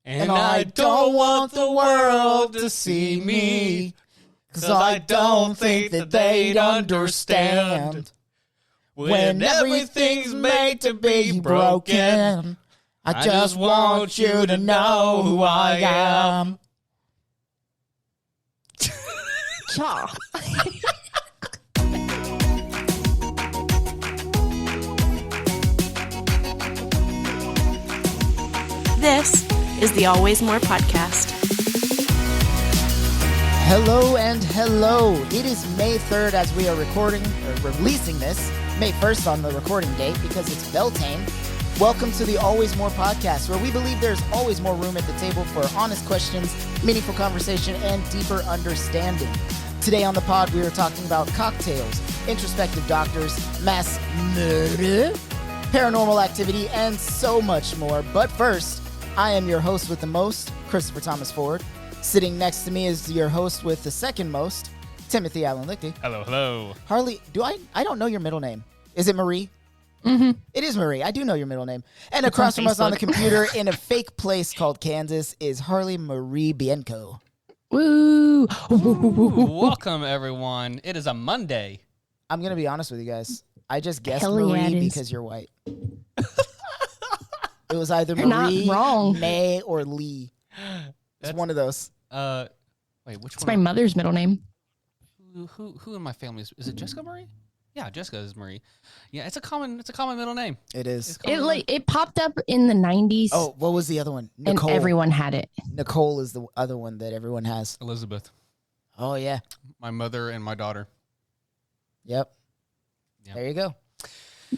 And I don't want the world to see me, 'cause I don't think that they'd understand. When everything's made to be broken, I just want you to know who I am. Cha. This is the Always More podcast. Hello and hello. It is May 3rd as we are recording or releasing this. May 1st on the recording date because it's Beltane. Welcome to the Always More podcast, where we believe there's always more room at the table for honest questions, meaningful conversation, and deeper understanding. Today on the pod, we are talking about cocktails, introspective doctors, mass murder, paranormal activity, and so much more. But first, I am your host with the most, Christopher Thomas Ford. Sitting next to me is your host with the second most, Timothy Allen Lichty. Hello, hello. Harley, I don't know your middle name. Is it Marie? Mm-hmm. It is Marie. I do know your middle name. And across from us on the computer in a fake place called Kansas is Harley Marie Bienco. Woo! Welcome, everyone. It is a Monday. I'm going to be honest with you guys. I just guessed Hell yeah, Marie it is. because you're white. It was either You're Marie, not wrong. May, or Lee. It's one of those. Wait, which It's one? my mother's middle name. Who in my family is it? Jessica Marie? Yeah, Jessica is Marie. Yeah, it's a common middle name. It is. It popped up in the 90s. Oh, what was the other one? Nicole. And everyone had it. Nicole is the other one that everyone has. Elizabeth, Oh, yeah. my mother and my daughter. Yep. Yeah. There you go.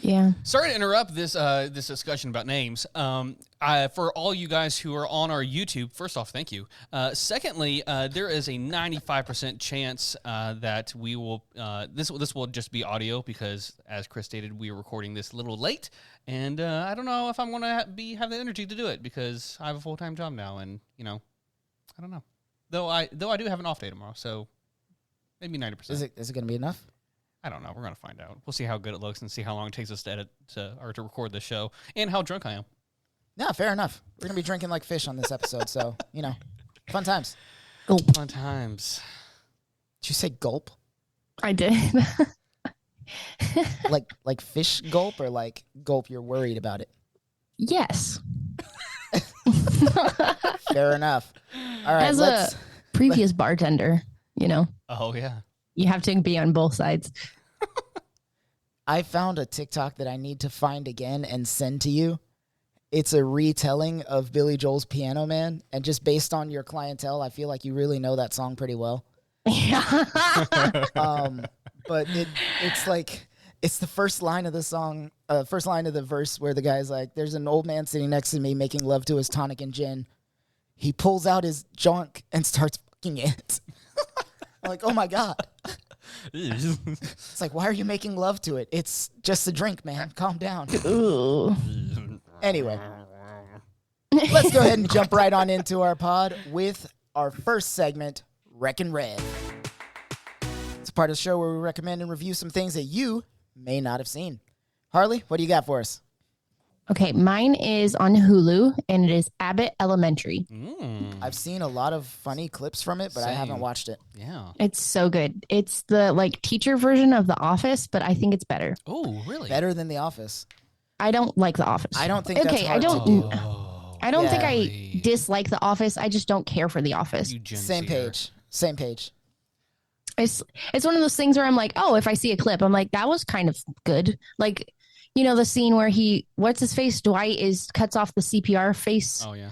Yeah. Sorry to interrupt this discussion about names. For all you guys who are on our YouTube, first off, thank you. Secondly, there is a 95% chance that we will this will just be audio because, as Chris stated, we are recording this a little late, and I don't know if I'm going to have the energy to do it because I have a full-time job now, and I don't know. Though I do have an off day tomorrow, so maybe 90%. Is it going to be enough? I don't know. We're going to find out. We'll see how good it looks and see how long it takes us to edit or to record the show and how drunk I am. No, fair enough. We're going to be drinking like fish on this episode, so, fun times. Fun times. Did you say gulp? I did. Like fish gulp or like gulp you're worried about it? Yes. Fair enough. All right, As a previous bartender, Oh, yeah. you have to be on both sides. I found a TikTok that I need to find again and send to you. It's a retelling of Billy Joel's Piano Man, and just based on your clientele, I feel like you really know that song pretty well. Yeah. But it's like, it's the first line of the song, first line of the verse where the guy's like, there's an old man sitting next to me making love to his tonic and gin. He pulls out his junk and starts fucking it. I'm like, oh my God. It's like, why are you making love to it? It's just a drink, man. Calm down. Ooh. Anyway, let's go ahead and jump right on into our pod with our first segment, Rec and Rev. It's a part of the show where we recommend and review some things that you may not have seen. Harley, what do you got for us? Okay, mine is on Hulu, and it is Abbott Elementary. I've seen a lot of funny clips from it, but I haven't Same. watched it. Yeah. It's so good. It's the teacher version of The Office, but I think it's better. Oh, really? Better than The Office. I don't like The Office. I don't think that's hard to do. I don't think really? I dislike The Office. I just don't care for The Office. You Gen Same Zer. page. Same page. It's one of those things where I'm like, oh, if I see a clip, I'm like, that was kind of good. Like, the scene where what's his face? Dwight cuts off the CPR face Oh, yeah.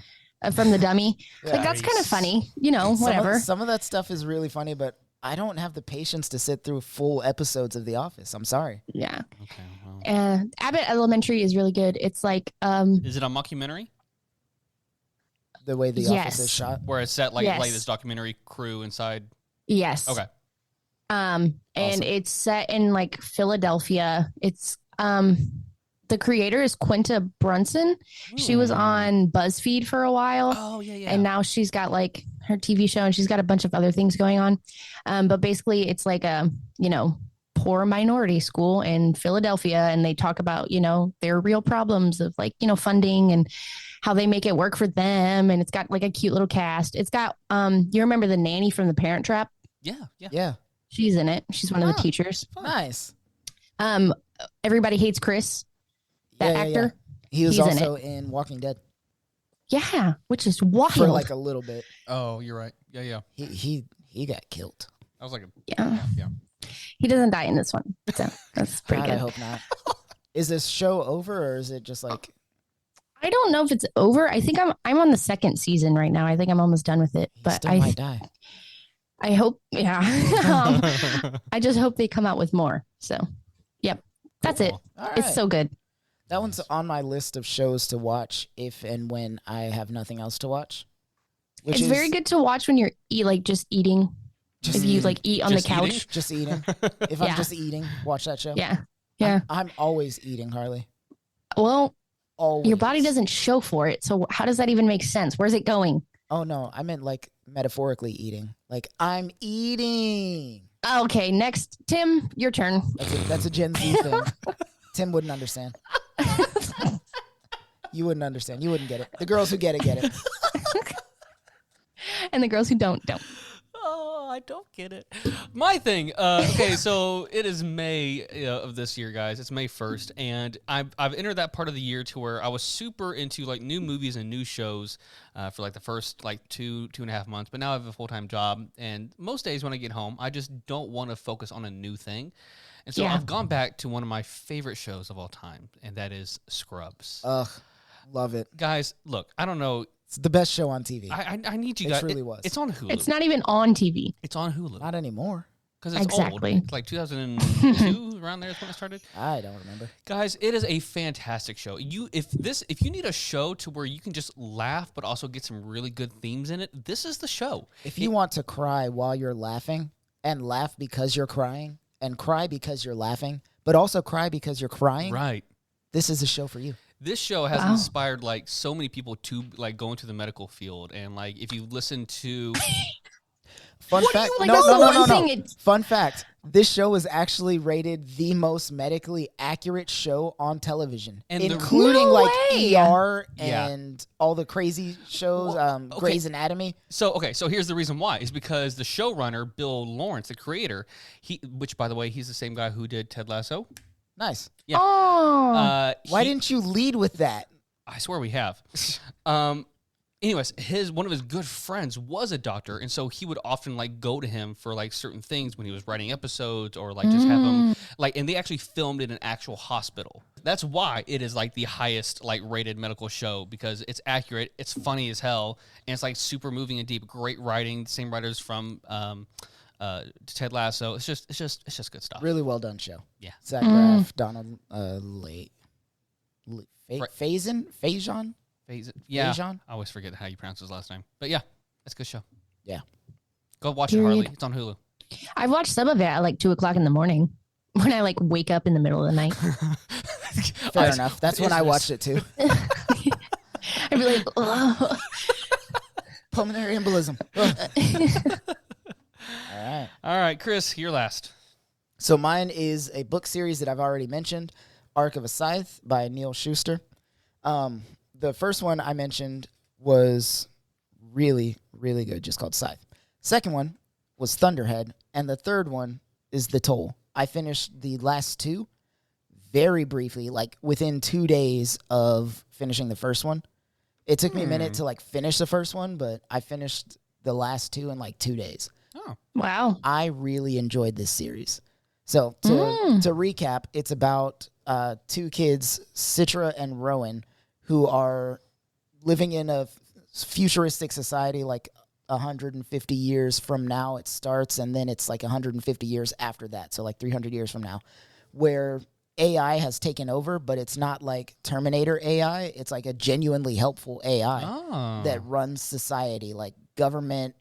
from the dummy. Yeah. Like, that's kind of funny, whatever. Some of that stuff is really funny, but I don't have the patience to sit through full episodes of The Office. I'm sorry. Yeah. Okay, well. Abbott Elementary is really good. It's like, Is it a mockumentary? The way The Yes. Office is shot. Where it's set like Yes. this documentary crew inside? yes. Okay. And Awesome. it's set in like Philadelphia. It's the creator is Quinta Brunson. She was on BuzzFeed for a while. Oh, yeah. And now she's got like her TV show and she's got a bunch of other things going on. But basically it's like a, poor minority school in Philadelphia, and they talk about, their real problems of like, funding and how they make it work for them. And it's got like a cute little cast. It's got, you remember the nanny from The Parent Trap? Yeah. She's in it. She's one of the teachers. Nice. Everybody Hates Chris, that actor. Yeah. He was He's also in Walking Dead. Yeah, which is wild. For like a little bit. Oh, you're right. Yeah. He got killed. I was like, yeah. He doesn't die in this one, so that's pretty God, good. I hope not. Is this show over, or is it just like? I don't know if it's over. I think I'm on the second season right now. I think I'm almost done with it. He But still might die. I hope, yeah. I just hope they come out with more. So, yep, that's it. Cool. All right. It's so good. That one's on my list of shows to watch if and when I have nothing else to watch. It's very good to watch when you're just eating. If you like eat on the couch. eating? Just eating. If I'm just eating, watch that show. Yeah. Yeah. I'm always eating, Harley. Well, Always. your body doesn't show for it. So how does that even make sense? Where's it going? Oh, no. I meant like metaphorically eating. Like, I'm eating. Okay, next. Tim, your turn. That's a Gen Z thing. Tim wouldn't understand. You wouldn't understand. You wouldn't get it. The girls who get it. And the girls who don't. oh, I don't get it. My thing. Okay, so it is May of this year, guys. It's May 1st, and I've entered that part of the year to where I was super into like new movies and new shows for like the first like two and a half months. But now I have a full-time job, and most days when I get home, I just don't want to focus on a new thing. And so I've gone back to one of my favorite shows of all time, and that is Scrubs. Ugh, love it. Guys, look, I don't know. It's the best show on TV. I need you It guys. truly was. It's on Hulu. It's not even on TV. It's on Hulu. Not anymore. Because it's Exactly. old. It's like 2002, around there is when it started. I don't remember. Guys, it is a fantastic show. If you need a show to where you can just laugh but also get some really good themes in it, this is the show. If you want to cry while you're laughing and laugh because you're crying and cry because you're laughing, but also cry because you're crying, Right. this is a show for you. This show has inspired like so many people to like go into the medical field, and like if you listen to Fun What do fact. you, like, No. that's the one thing it's- Fun fact. This show was actually rated the most medically accurate show on television, And the- including No like way. ER Yeah. and all the crazy shows, okay. Grey's Anatomy. So here's the reason why is because the showrunner Bill Lawrence, the creator, which by the way he's the same guy who did Ted Lasso. Nice. Yeah. Oh. Why didn't you lead with that? I swear we have. Anyways, one of his good friends was a doctor, and so he would often like go to him for like certain things when he was writing episodes or like just have him like, and they actually filmed in an actual hospital. That's why it is like the highest like rated medical show, because it's accurate, it's funny as hell, and it's like super moving and deep. Great writing, same writers from Ted Lasso. It's just good stuff. Really well done show. Yeah. Zach Braff, Donald Faison? Yeah, Faison? I always forget how you pronounce his last name, but yeah, it's a good show. Yeah. Go watch it, Period. Harley. It's on Hulu. I've watched some of it at like 2:00 in the morning when I like wake up in the middle of the night. Fair enough. That's when I watched it too. I'd be like, ugh. Pulmonary embolism. Ugh. All right, Chris, you're last. So mine is a book series that I've already mentioned, Arc of a Scythe by Neil Schuster. The first one I mentioned was really, really good, just called Scythe. Second one was Thunderhead, and the third one is The Toll. I finished the last two very briefly, like within 2 days of finishing the first one. It took me a minute to like finish the first one, but I finished the last two in like 2 days. Oh, Wow. I really enjoyed this series. So to recap, it's about two kids, Citra and Rowan, who are living in a futuristic society like 150 years from now it starts, and then it's like 150 years after that, so like 300 years from now, where AI has taken over, but it's not like Terminator AI. It's like a genuinely helpful AI that runs society, like government,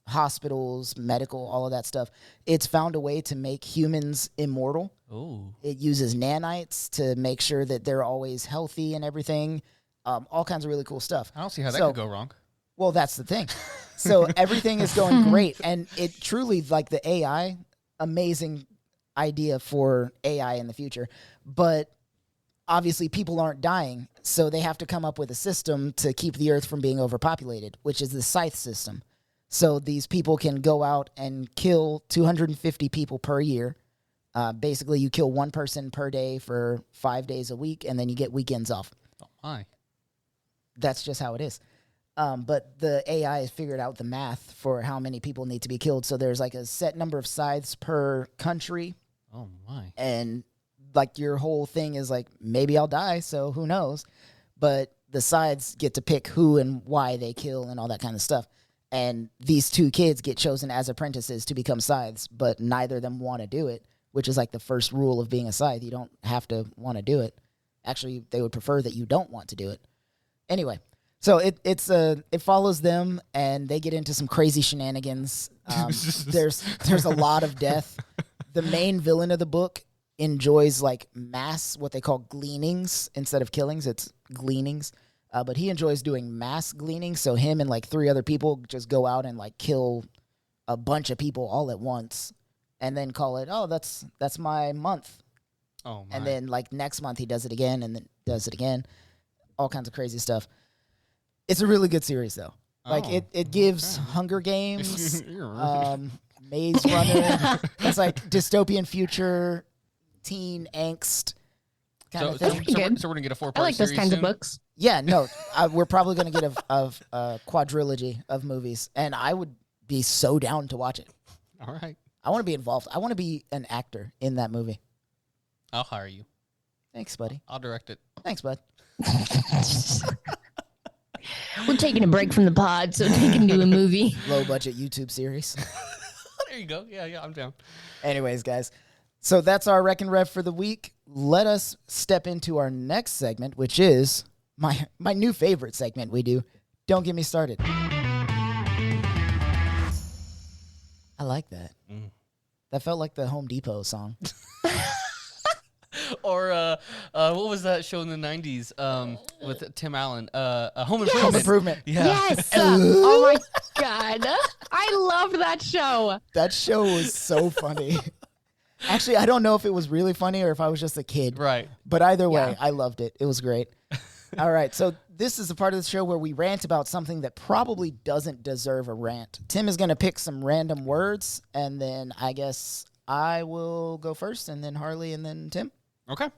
hospitals, medical, all of that stuff. It's found a way to make humans immortal. oh, It uses nanites to make sure that they're always healthy and everything. All kinds of really cool stuff. I don't see how that So- could go wrong. Well, that's the thing. So everything is going great. And it truly, like the AI, amazing. idea for AI in the future. But obviously people aren't dying, so they have to come up with a system to keep the Earth from being overpopulated, which is the scythe system. So these people can go out and kill 250 people per year. Basically, you kill one person per day for 5 days a week, and then you get weekends off. Oh, my. That's just how it is. But the AI has figured out the math for how many people need to be killed. So there's like a set number of scythes per country. Oh, my. And like your whole thing is like, maybe I'll die, so who knows? But the scythes get to pick who and why they kill and all that kind of stuff. And these two kids get chosen as apprentices to become scythes, but neither of them want to do it, which is like the first rule of being a scythe. You don't have to want to do it. Actually, they would prefer that you don't want to do it. Anyway, so it follows them, and they get into some crazy shenanigans. There's a lot of death. The main villain of the book enjoys like what they call gleanings instead of killings. It's gleanings. But he enjoys doing mass gleaning, so him and like 3 other people just go out and like kill a bunch of people all at once, and then call it, oh, that's my month. Oh, my. And then like next month he does it again, and then does it again. All kinds of crazy stuff. It's a really good series though. Like it gives Hunger Games, Maze Runner. It's like dystopian future, teen angst kind of thing. So we're gonna get a 4-part I like those series kinds soon? of books. Yeah, no, we're probably going to get a quadrilogy of movies, and I would be so down to watch it. All right. I want to be involved. I want to be an actor in that movie. I'll hire you. Thanks, buddy. I'll direct it. Thanks, bud. We're taking a break from the pod so we can do a movie. Low-budget YouTube series. There you go. Yeah, I'm down. Anyways, guys, so that's our Rec and Rev for the week. Let us step into our next segment, which is my new favorite segment we do. Don't Get Me Started. I like that. That felt like the Home Depot song. Or what was that show in the 90s with Tim Allen? Home Improvement. Home Improvement. Yeah. Yes. Oh my God. I loved that show. That show was so funny. Actually, I don't know if it was really funny or if I was just a kid. Right. But either way, I loved it. It was great. All right, so this is a part of the show where we rant about something that probably doesn't deserve a rant. Tim is going to pick some random words, and then I guess I will go first, and then Harley, and then Tim. Okay.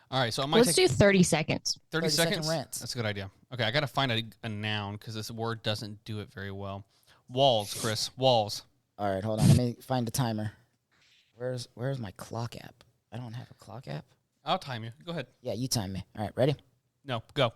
All right, so I might Let's do 30 seconds. 30 second seconds? rants. That's a good idea. Okay, I got to find a noun because this word doesn't do it very well. Walls, Chris. Walls. All right, hold on. Let me find a timer. Where's my clock app? I don't have a clock app. I'll time you. Go ahead. Yeah, you time me. All right, ready? No, go.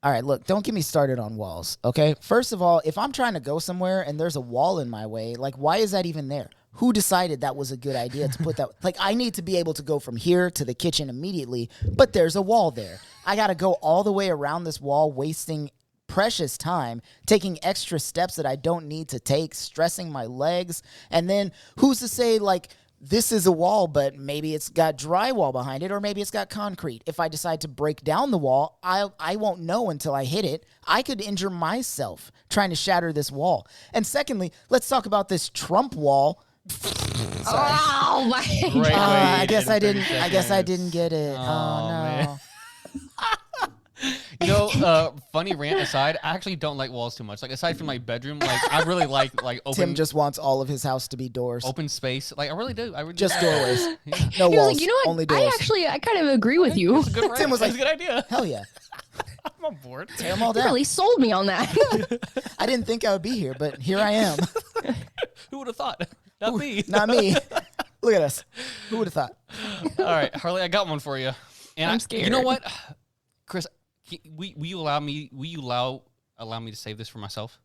All right, look, don't get me started on walls, okay? First of all, if I'm trying to go somewhere and there's a wall in my way, like, why is that even there? Who decided that was a good idea to put that? Like, I need to be able to go from here to the kitchen immediately, but there's a wall there. I got to go all the way around this wall, wasting precious time, taking extra steps that I don't need to take, stressing my legs, and then who's to say, like, this is a wall, but maybe it's got drywall behind it, or maybe it's got concrete. If I decide to break down the wall, I won't know until I hit it. I could injure myself trying to shatter this wall. And secondly, let's talk about this Trump wall. Oh my Great God. I guess I didn't. seconds. I guess I didn't get it. Oh, no. man. You know, funny rant aside, I actually don't like walls too much. Like, aside from my bedroom, like, I really like open. Tim just wants all of his house to be doors. Open space. Like, I really do. I really Just do. doorways. Yeah. No He was walls. like, you know what? Only doors. I kind of agree with you. It's a good rant. Tim was like- It's a good idea. Hell yeah. I'm on board. Tear them all You down. really sold me on that. I didn't think I would be here, but here I am. Who would have thought? Not me. Not me. Look at us. Who would have thought? All right, Harley, I got one for you. And I'm You know scared. what, Chris? Will you allow me to save this for myself?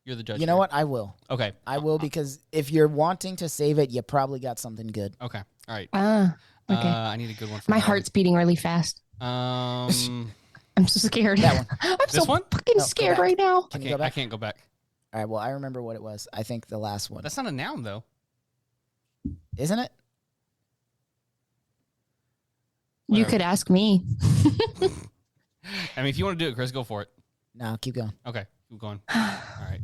You're the judge. You know here. what? I will. Okay. I will, because if you're wanting to save it, you probably got something good. Okay. All right. Okay. I need a good one for My Harley. heart's beating really fast. Um. I'm so scared. That one. I'm This so one? fucking No, go scared back. right now. Can you Okay, go back? I can't go back. All right. Well, I remember what it was. I think the last one. That's not a noun, though. Isn't it? You Whatever. could ask me. I mean, if you want to do it, Chris, go for it. No, keep going. Okay, keep going. All right.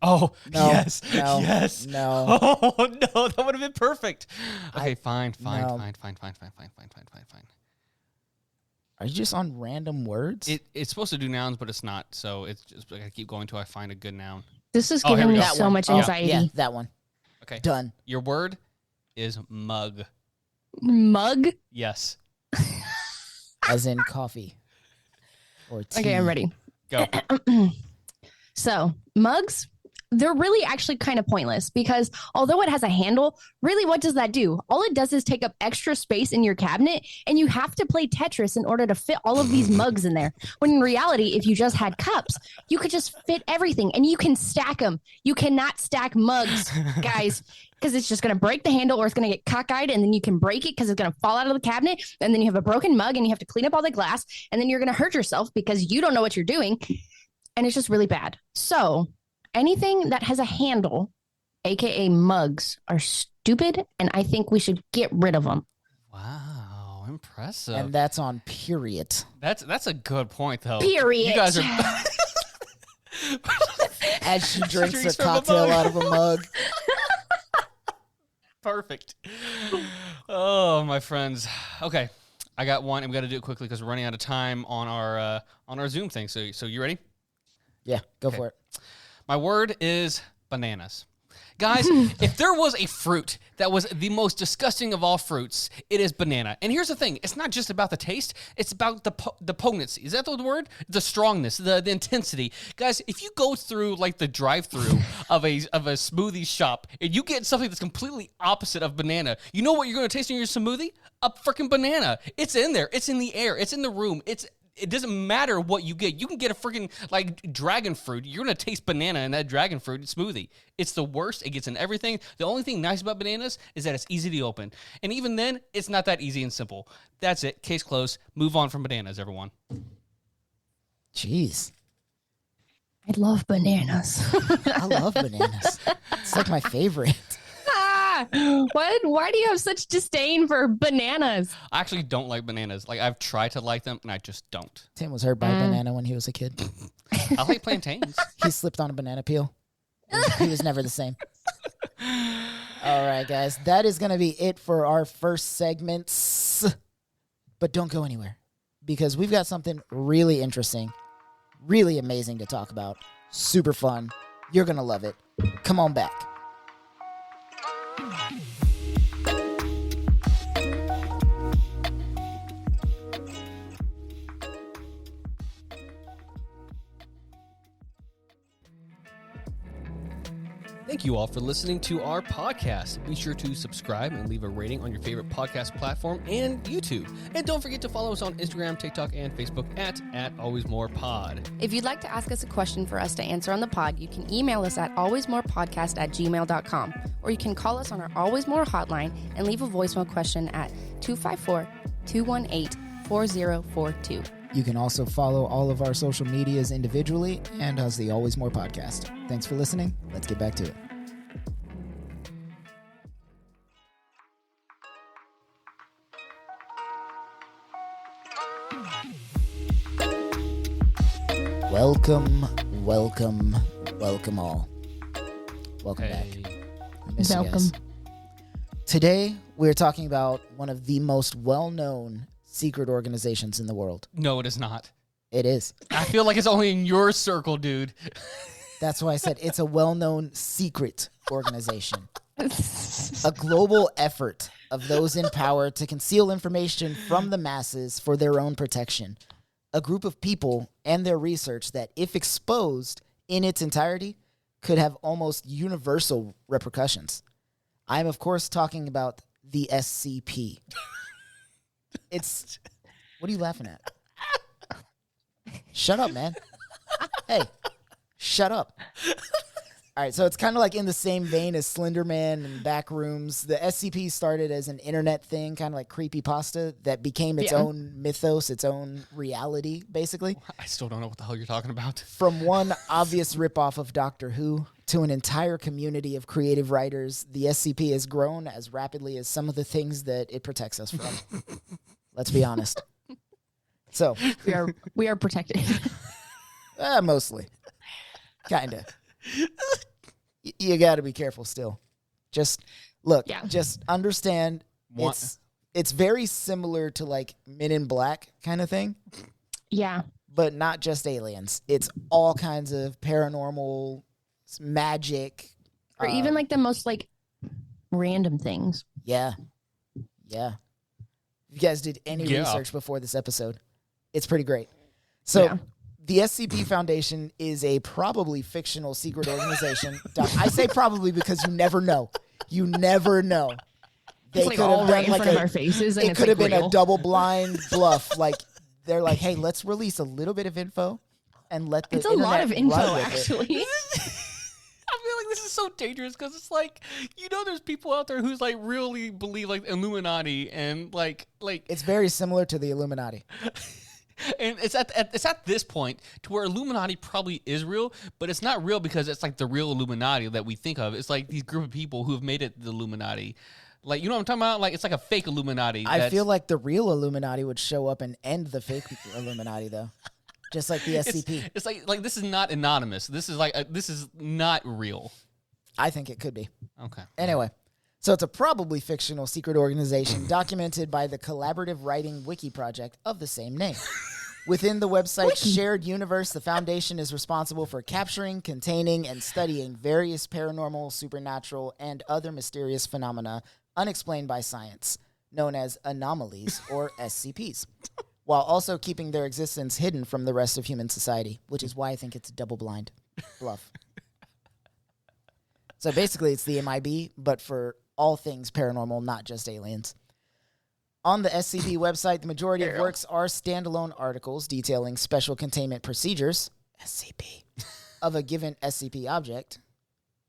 Oh, No, yes. no, Yes. no. Oh, no. That would have been perfect. Okay, fine. no. Are you just on random words? It's supposed to do nouns, but it's not. So it's just I gotta keep going until I find a good noun. This is Oh, here giving we me go. That so one. much Oh, anxiety. Yeah, that one. Okay. Done. Your word is mug. Mug. Yes. As in coffee or tea. Okay, I'm ready. Go. So mugs, they're really actually kind of pointless because although it has a handle, really what does that do? All it does is take up extra space in your cabinet, and you have to play Tetris in order to fit all of these mugs in there. When in reality, if you just had cups, you could just fit everything and you can stack them. You cannot stack mugs, guys, because it's just going to break the handle or it's going to get cockeyed, and then you can break it because it's going to fall out of the cabinet, and then you have a broken mug and you have to clean up all the glass, and then you're going to hurt yourself because you don't know what you're doing, and it's just really bad. So anything that has a handle, aka mugs, are stupid, and I think we should get rid of them. Wow, impressive. And that's on period. That's a good point, though. Period. You guys are. As she drinks drinks a from a cocktail mug. out of a mug. Perfect. Oh, my friends. Okay, I got one, and we got to do it quickly because we're running out of time on our Zoom thing. So you ready? Yeah, go Okay. for it. My word is bananas. Guys, if there was a fruit that was the most disgusting of all fruits, it is banana. And here's the thing. It's not just about the taste. It's about the potency. Is that the word? The strongness, the intensity. Guys, if you go through like the drive-through of a smoothie shop and you get something that's completely opposite of banana, you know what you're going to taste in your smoothie? A freaking banana. It's in there. It's in the air. It's in the room. It doesn't matter what you get. You can get a freaking like dragon fruit. You're going to taste banana in that dragon fruit smoothie. It's the worst. It gets in everything. The only thing nice about bananas is that it's easy to open. And even then, it's not that easy and simple. That's it. Case closed. Move on from bananas, everyone. Jeez. I love bananas. I love bananas. It's like my favorite. What? Why do you have such disdain for bananas? I actually don't like bananas. Like, I've tried to like them, and I just don't. Tim was hurt by a banana when he was a kid. I like plantains. He slipped on a banana peel. He was never the same. All right, guys. That is going to be it for our first segments. But don't go anywhere because we've got something really interesting, really amazing to talk about. Super fun. You're going to love it. Come on back. Thank you all for listening to our podcast. Be sure to subscribe and leave a rating on your favorite podcast platform and YouTube. And don't forget to follow us on Instagram, TikTok, and Facebook at AlwaysMorePod. If you'd like to ask us a question for us to answer on the pod, you can email us at alwaysmorepodcast@gmail.com, or you can call us on our Always More hotline and leave a voicemail question at 254-218-4042. You can also follow all of our social medias individually and as the Always More podcast. Thanks for listening. Let's get back to it. Welcome all. Welcome back. I miss you Welcome. guys. Today, we're talking about one of the most well-known secret organizations in the world. No, it is not. It is. I feel like it's only in your circle, dude. That's why I said it's a well-known secret organization. A global effort of those in power to conceal information from the masses for their own protection. A group of people and their research that, if exposed in its entirety, could have almost universal repercussions. I'm, of course, talking about the SCP. It's... What are you laughing at? Shut up, man. Hey, shut up. All right, so it's kind of like in the same vein as Slender Man and Backrooms. The SCP started as an internet thing, kind of like creepypasta, that became its own mythos, its own reality, basically. I still don't know what the hell you're talking about. From one obvious ripoff of Doctor Who to an entire community of creative writers, the SCP has grown as rapidly as some of the things that it protects us from. Let's be honest. So We are protected. mostly. Kind of. you got to be careful still. Just look, Yeah. just understand What- it's very similar to like Men in Black kind of thing, Yeah. but not just aliens. It's all kinds of paranormal magic. Or even like the most like random things. Yeah. Yeah. If you guys did any Yeah. research before this episode, it's pretty great. So Yeah. the SCP Foundation is a probably fictional secret organization. I say probably because you never know. You never know. It's like all right in front of our faces, and it it's could have like been real. a double blind bluff. Like they're like, hey, let's release a little bit of info and let the It's a lot internet of info, run with it. actually. I feel like this is so dangerous because it's like, there's people out there who's like really believe like Illuminati and like It's very similar to the Illuminati. and it's at this point to where Illuminati probably is real, but it's not real because it's like the real Illuminati that we think of. It's like these group of people who have made it the Illuminati. Like, you know what I'm talking about? Like, it's like a fake Illuminati. I feel like the real Illuminati would show up and end the fake Illuminati, though. Just like the SCP. It's like this is not anonymous. This is like this is not real. I think it could be. Okay. Anyway, so it's a probably fictional secret organization documented by the collaborative writing wiki project of the same name. Within the website's shared universe, the Foundation is responsible for capturing, containing, and studying various paranormal, supernatural, and other mysterious phenomena unexplained by science, known as anomalies or SCPs, while also keeping their existence hidden from the rest of human society, which is why I think it's double-blind bluff. So basically, it's the MIB, but for all things paranormal, not just aliens. On the SCP website, the majority of works are standalone articles detailing special containment procedures, SCP, of a given SCP object.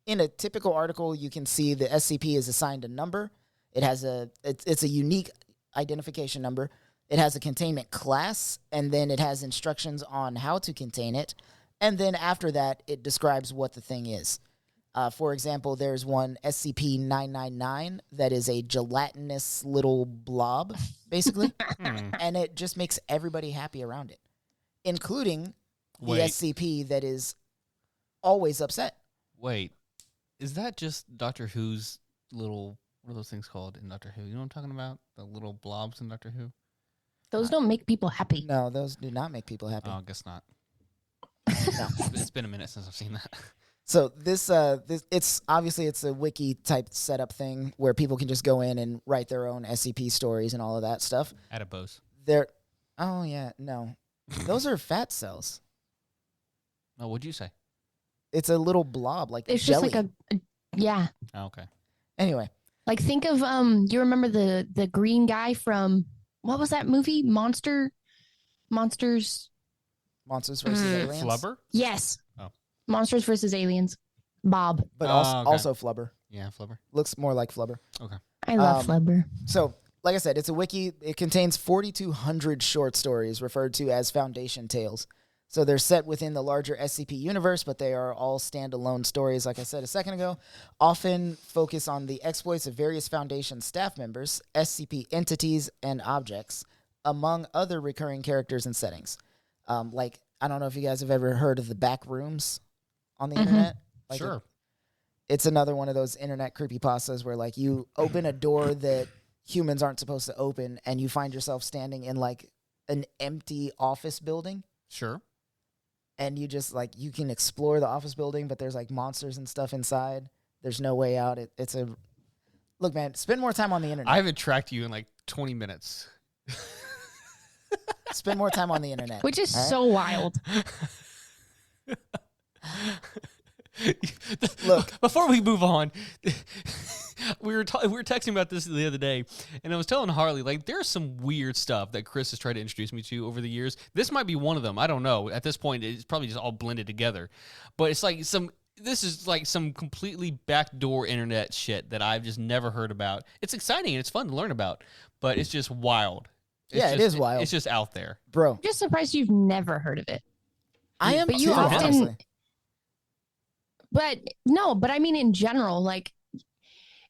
In a typical article, you can see the SCP is assigned a number. It has it's a unique identification number. It has a containment class, and then it has instructions on how to contain it. And then after that, it describes what the thing is. For example, there's one SCP-999 that is a gelatinous little blob, basically. And it just makes everybody happy around it, including the Wait. SCP that is always upset. Wait, is that just Doctor Who's little? What are those things called in Doctor Who? You know what I'm talking about? The little blobs in Doctor Who. Those don't make people happy. No, those do not make people happy. Oh, I guess not. No. It's been a minute since I've seen that. So this it's obviously it's a wiki type setup thing where people can just go in and write their own SCP stories and all of that stuff. Adipose. Oh yeah, no. Those are fat cells. Oh, what'd you say? It's a little blob like It's jelly. just like yeah. Oh, okay. Anyway, Like think of you remember the green guy from what was that movie? Monsters. Monsters versus Aliens. Flubber? Yes. Oh. Monsters versus Aliens. Bob. But Oh, also, okay. also Flubber. Yeah, Flubber. Looks more like Flubber. Okay. I love Flubber. So, like I said, it's a wiki. It contains 4,200 short stories referred to as Foundation Tales. So they're set within the larger SCP universe, but they are all standalone stories, like I said a second ago, often focus on the exploits of various Foundation staff members, SCP entities, and objects, among other recurring characters and settings. Like, I don't know if you guys have ever heard of the back rooms on the internet. Like Sure. it's another one of those internet creepypastas where, like, you open a door that humans aren't supposed to open, and you find yourself standing in, like, an empty office building. Sure. And you just, like, you can explore the office building, but there's, like, monsters and stuff inside. There's no way out. It's a... Look, man, spend more time on the internet. I haven't tracked you in like 20 minutes. Spend more time on the internet. Which is all right? so wild. Look. Before we move on, we were texting about this the other day, and I was telling Harley, like, there's some weird stuff that Chris has tried to introduce me to over the years. This might be one of them. I don't know. At this point, it's probably just all blended together. But it's like this is like some completely backdoor internet shit that I've just never heard about. It's exciting and it's fun to learn about, but it's just wild. It is wild. It's just out there. Bro, I'm just surprised you've never heard of it. I am But you too, often- honestly. But no, but I mean in general, like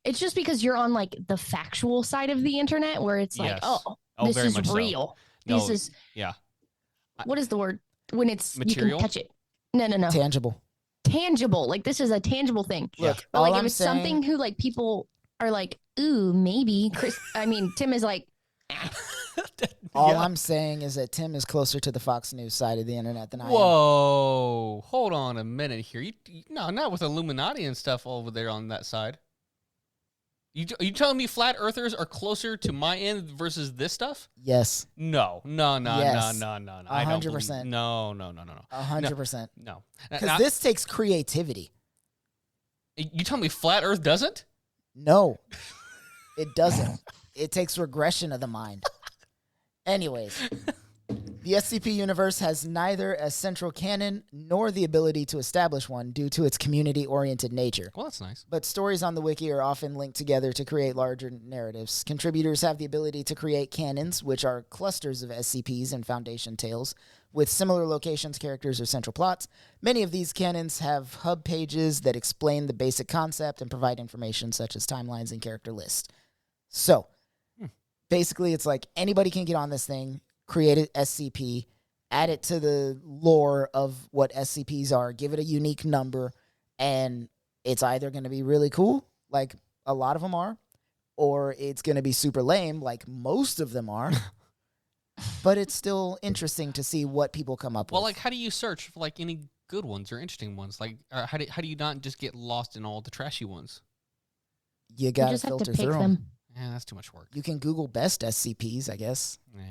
it's just because you're on like the factual side of the internet where it's like, Yes. oh, Oh, this very is much so. real. No, This is yeah. what is the word when it's Material? you can touch it? No. Tangible. tangible. Like this is a tangible thing. Look, but all like if I'm it's something saying, who like people are like, ooh, maybe Tim is like, all I'm saying is that Tim is closer to the Fox News side of the internet than I am. Whoa, hold on a minute here. No, not with Illuminati and stuff over there on that side. You telling me flat earthers are closer to my end versus this stuff? Yes. No. Yes. No. 100%. No. 100%. No. Because this takes creativity. You tell me flat earth doesn't? No, it doesn't. It takes regression of the mind. Anyways, the SCP universe has neither a central canon nor the ability to establish one due to its community-oriented nature. Well, that's nice. But stories on the wiki are often linked together to create larger narratives. Contributors have the ability to create canons, which are clusters of SCPs and Foundation tales, with similar locations, characters, or central plots. Many of these canons have hub pages that explain the basic concept and provide information such as timelines and character lists. So, basically, it's like anybody can get on this thing, create an SCP, add it to the lore of what SCPs are, give it a unique number, and it's either going to be really cool, like a lot of them are, or it's going to be super lame, like most of them are. But it's still interesting to see what people come up with. Well, like, how do you search for like any good ones or interesting ones? Like, how do you not just get lost in all the trashy ones? You you got to just have filter to pick through them. Yeah, that's too much work. You can Google best SCPs, I guess. Yeah.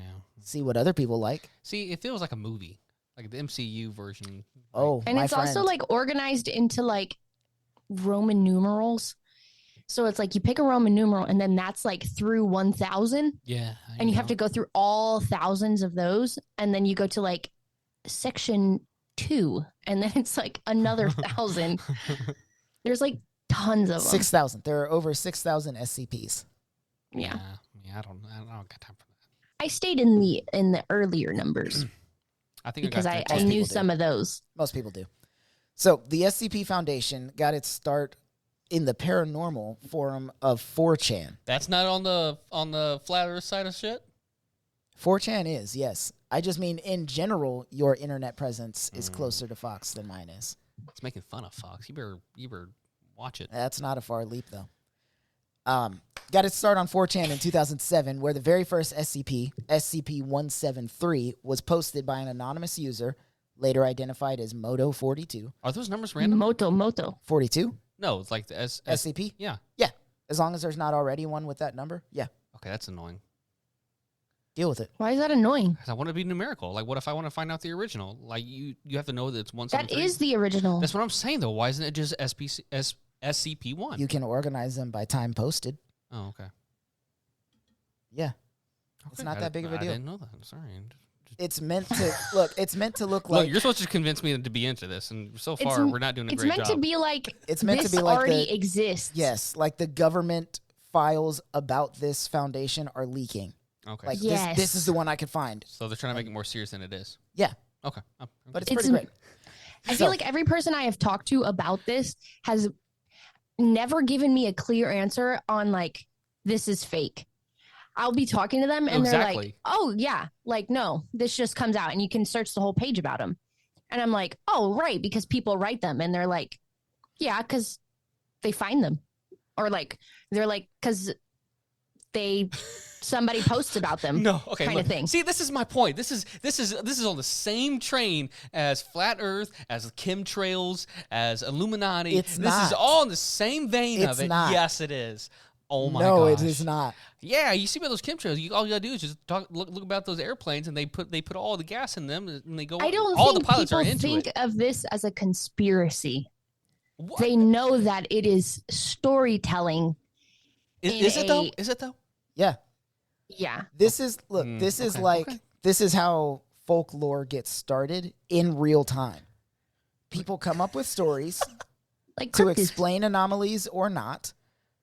See what other people like. See, if it was like a movie, like the MCU version. Oh, And my it's friend. also like organized into like Roman numerals. So it's like you pick a Roman numeral and then that's like through 1,000. Yeah. And you have to go through all thousands of those. And then you go to like section 2. And then it's like another 1,000. There's like tons of them. 6,000. There are over 6,000 SCPs. Yeah. I don't got time for that. I stayed in the earlier numbers I think because I Most knew people do. some of those. Most people do. So the SCP Foundation got its start in the paranormal forum of 4chan. That's not on the flat earth side of shit? 4chan is, yes. I just mean in general, your internet presence is closer to Fox than mine is. It's making fun of Fox. You better watch it. That's not a far leap, though. Got its start on 4chan in 2007, where the very first SCP, SCP-173, was posted by an anonymous user, later identified as Moto42. Are those numbers random? Moto. 42? No, it's like the SCP? Yeah. Yeah. As long as there's not already one with that number, yeah. Okay, that's annoying. Deal with it. Why is that annoying? 'Cause I want to be numerical. Like, what if I want to find out the original? Like, you have to know that it's That 173. is the original. That's what I'm saying, though. Why isn't it just SCP-1? You can organize them by time posted. Oh, okay. Yeah. It's Okay. not that big of a I deal. didn't know that. I'm sorry. It's meant to look. It's meant to look Look, like you're supposed to convince me to be into this, and so It's far m- we're not doing a It's great meant job. to be like It's meant to this be like already the- exists. yes, like the government files about this foundation are leaking. Okay. Like Yes. this is the one I could find. So they're trying to make it more serious than it is. Yeah, Okay. but it's It's pretty great. I So- feel like every person I have talked to about this has never given me a clear answer on like this is fake. I'll be talking to them and they're like, Exactly. "Oh yeah, like no, this just comes out and you can search the whole page about them." And I'm like, "Oh right, because people write them." And they're like, "Yeah, because they find them," or like they're like, "Because somebody posts about them." No, okay. kind of look. thing. See, this is my point. This is on the same train as flat Earth, as chemtrails, as Illuminati. It's this not. is all in the same vein It's of it. not. Yes, it is. Oh my no, gosh. it is not. Yeah, you see about those chemtrails. All you gotta do is just look about those airplanes, and they put all the gas in them, and they go. I don't all think the pilots people are into think it. of this as a conspiracy. What? They know that it is storytelling. Is it though? a- Is it though? Yeah, Yeah. this is look. This is okay, like okay. this is how folklore gets started in real time. People come up with stories Like to cryptids. explain anomalies or not,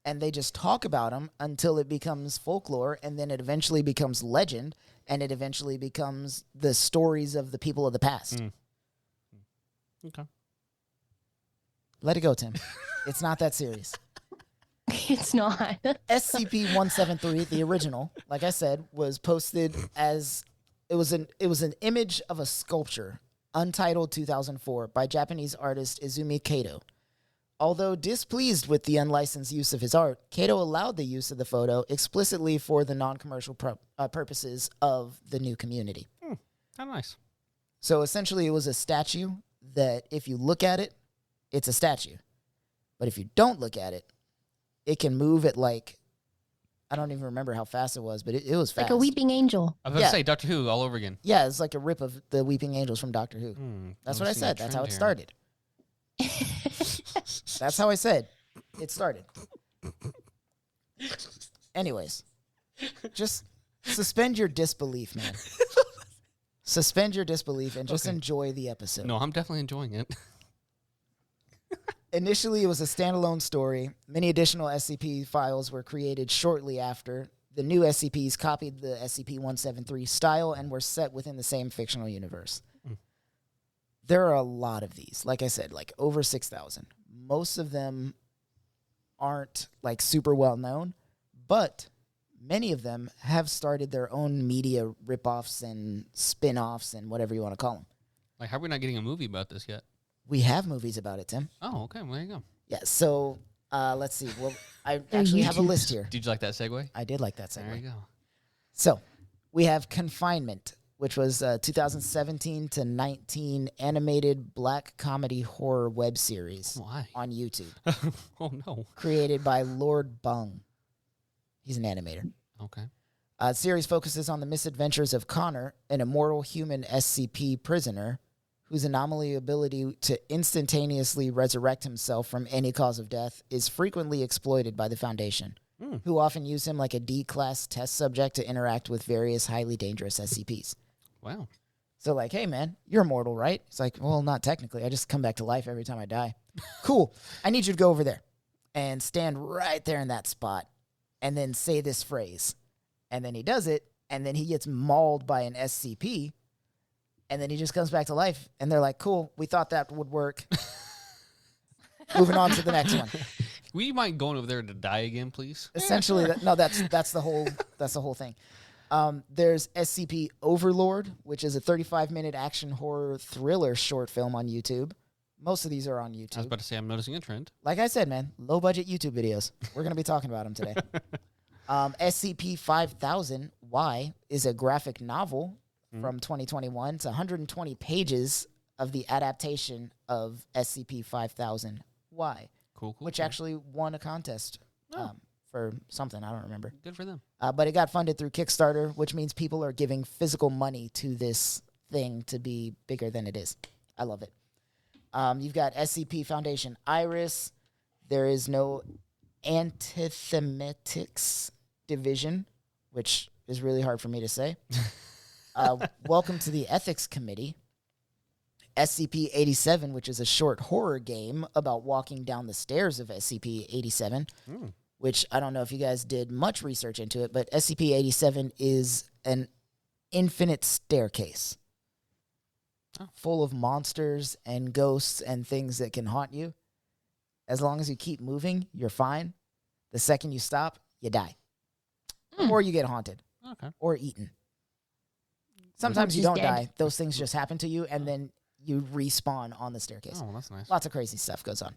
and they just talk about them until it becomes folklore, and then it eventually becomes legend, and it eventually becomes the stories of the people of the past. Okay. Let it go, Tim. It's not that serious. It's not. SCP-173, the original, like I said, was posted as it was an image of a sculpture Untitled 2004 by Japanese artist Izumi Kato. Although displeased with the unlicensed use of his art, Kato allowed the use of the photo explicitly for the non-commercial purposes of the new community. How nice. So essentially it was a statue that if you look at it, it's a statue. But if you don't look at it, it can move at like, I don't even remember how fast it was, but it was fast. Like a weeping angel. I was about to say Doctor Who all over again. Yeah, it's like a rip of the Weeping Angels from Doctor Who. That's what I said. That's how it started. That's how I said it started. Anyways, just suspend your disbelief, man. Suspend your disbelief and just enjoy the episode. No, I'm definitely enjoying it. Initially, it was a standalone story. Many additional SCP files were created shortly after. The new SCPs copied the SCP-173 style and were set within the same fictional universe. There are a lot of these. Like I said, like over 6,000. Most of them aren't like super well known, but many of them have started their own media ripoffs and spin-offs and whatever you want to call them. Like, how are we not getting a movie about this yet? We have movies about it, Tim. Oh, okay. Well, there you go. Yeah, so let's see. Well, I actually have a list here. Did you like that segue? I did like that segue. There you go. So we have Confinement, which was 2017 to 19 animated black comedy horror web series on YouTube. Oh, no. Created by Lord Bung. He's an animator. Okay. The series focuses on the misadventures of Connor, an immortal human SCP prisoner whose anomaly ability to instantaneously resurrect himself from any cause of death is frequently exploited by the Foundation, who often use him like a D-class test subject to interact with various highly dangerous SCPs. Wow. So like, hey, man, you're immortal, right? It's like, well, not technically. I just come back to life every time I die. Cool. I need you to go over there and stand right there in that spot and then say this phrase. And then he does it, and then he gets mauled by an SCP, and then he just comes back to life. And they're like, cool, we thought that would work. Moving on to the next one. Will you mind going over there to die again, please? Essentially, that's the whole thing. There's SCP Overlord, which is a 35-minute action horror thriller short film on YouTube. Most of these are on YouTube. I was about to say, I'm noticing a trend. Like I said, man, low-budget YouTube videos. We're going to be talking about them today. SCP 5000 Y is a graphic novel from 2021. It's 120 pages of the adaptation of SCP 5000 Y, Cool. which actually won a contest for something. I don't remember. Good for them. But it got funded through Kickstarter, which means people are giving physical money to this thing to be bigger than it is. I love it. You've got SCP Foundation Iris. There is no Antithemetics Division, which is really hard for me to say. Welcome to the Ethics Committee. SCP-87, which is a short horror game about walking down the stairs of SCP-87, which I don't know if you guys did much research into it, but SCP-87 is an infinite staircase full of monsters and ghosts and things that can haunt you. As long as you keep moving, you're fine. The second you stop, you die. Or you get haunted. Okay. Or eaten. Sometimes you don't die. Those things just happen to you, and then you respawn on the staircase. Oh, that's nice. Lots of crazy stuff goes on.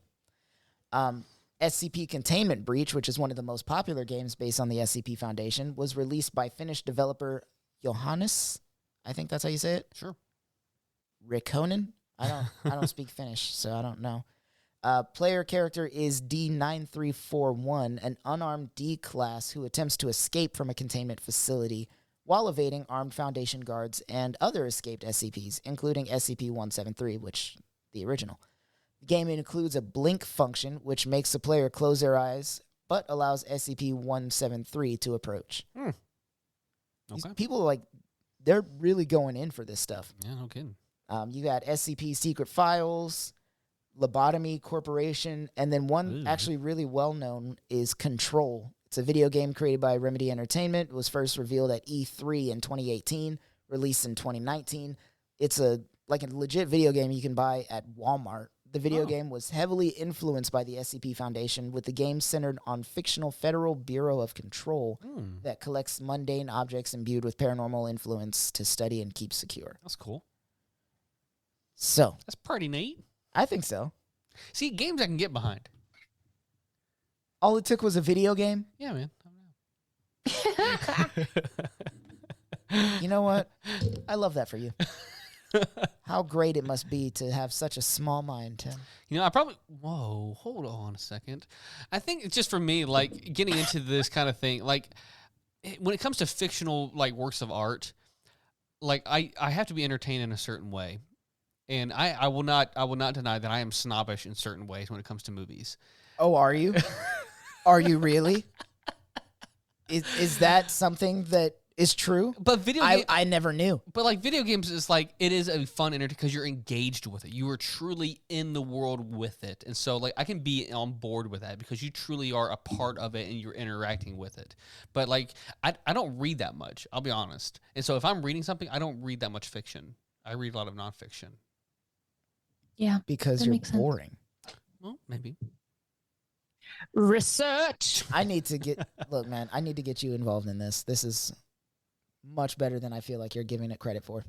SCP Containment Breach, which is one of the most popular games based on the SCP Foundation, was released by Finnish developer Johannes. I think that's how you say it. Sure. Rikkonen. I don't speak Finnish, so I don't know. Player character is D9341, an unarmed D-class who attempts to escape from a containment facility while evading armed Foundation guards and other escaped SCPs, including SCP-173, which the original. The game includes a blink function, which makes the player close their eyes, but allows SCP-173 to approach. These people, they're really going in for this stuff. Yeah, no kidding. You got SCP Secret Files, Lobotomy Corporation, and then one actually really well-known is Control. It's a video game created by Remedy Entertainment. It was first revealed at E3 in 2018, released in 2019. It's a legit video game you can buy at Walmart. The video game was heavily influenced by the SCP Foundation, with the game centered on fictional Federal Bureau of Control that collects mundane objects imbued with paranormal influence to study and keep secure. That's cool. So That's pretty neat. I think so. See, games I can get behind. All it took was a video game. Yeah, man. You know what? I love that for you. How great it must be to have such a small mind, Tim. You know, I probably... Whoa, hold on a second. I think it's just for me, like, getting into this kind of thing, like, when it comes to fictional, like, works of art, like, I have to be entertained in a certain way. And I will not deny that I am snobbish in certain ways when it comes to movies. Oh, are you? Are you really? Is that something that is true? But I never knew. But like video games is like, it is a fun entertainment because you're engaged with it. You are truly in the world with it. And so like I can be on board with that because you truly are a part of it and you're interacting with it. But like I don't read that much, I'll be honest. And so if I'm reading something, I don't read that much fiction. I read a lot of nonfiction. Yeah. Because you're boring. Well, maybe. Research. I need to get you involved in this. This is much better than I feel like you're giving it credit for.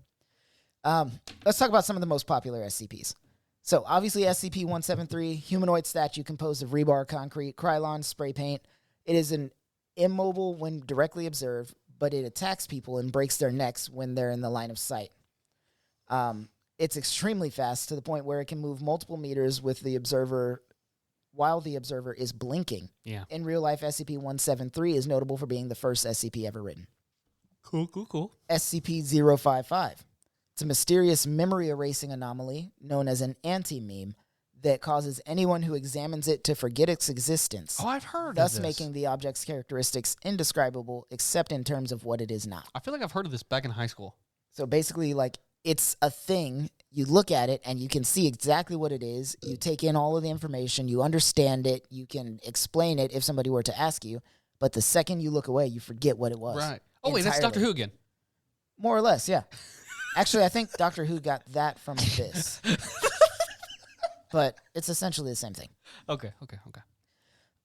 Let's talk about some of the most popular SCPs. So obviously SCP-173, humanoid statue composed of rebar, concrete, Krylon, spray paint. It is an immobile when directly observed, but it attacks people and breaks their necks when they're in the line of sight. It's extremely fast to the point where it can move multiple meters with the observer while the observer is blinking. Yeah. In real life, SCP-173 is notable for being the first SCP ever written. Cool. SCP-055. It's a mysterious memory erasing anomaly known as an anti-meme that causes anyone who examines it to forget its existence. Oh, I've heard of thus this. making the object's characteristics indescribable except in terms of what it is not. I feel like I've heard of this back in high school. So basically, like, it's a thing. You look at it and you can see exactly what it is. You take in all of the information. You understand it. You can explain it if somebody were to ask you. But the second you look away, you forget what it was. Right. Oh, wait, that's Doctor Who again. More or less, yeah. Actually, I think Doctor Who got that from this. But it's essentially the same thing. Okay.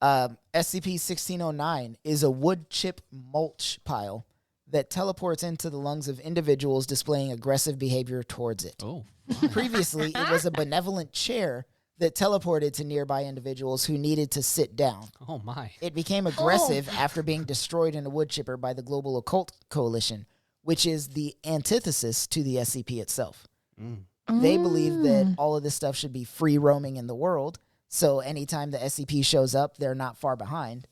SCP-1609 is a wood chip mulch pile that teleports into the lungs of individuals displaying aggressive behavior towards it. Oh. Previously, it was a benevolent chair that teleported to nearby individuals who needed to sit down. Oh, my. It became aggressive after being destroyed in a wood chipper by the Global Occult Coalition, which is the antithesis to the SCP itself. They believe that all of this stuff should be free roaming in the world, so anytime the SCP shows up, they're not far behind.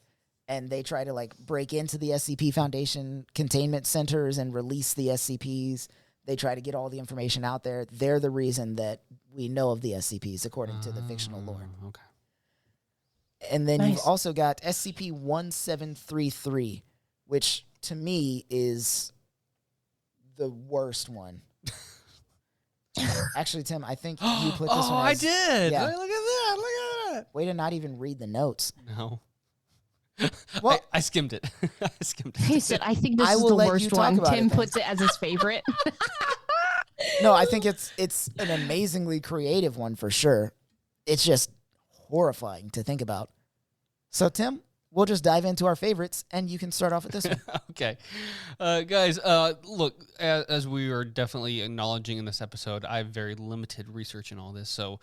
And they try to like break into the SCP Foundation containment centers and release the SCPs. They try to get all the information out there. They're the reason that we know of the SCPs, according to the fictional lore. Okay. And then you've also got SCP-1733, which to me is the worst one. Actually, Tim, I think you put this one. I did. Yeah. Look at that. Way to not even read the notes. No. Well, I skimmed it. He said, I think this I is will the let you worst talk one. about Tim it then. puts it as his favorite. No, I think it's an amazingly creative one for sure. It's just horrifying to think about. So, Tim, we'll just dive into our favorites, and you can start off with this one. Okay. Guys, look, as we are definitely acknowledging in this episode, I have very limited research in all this. So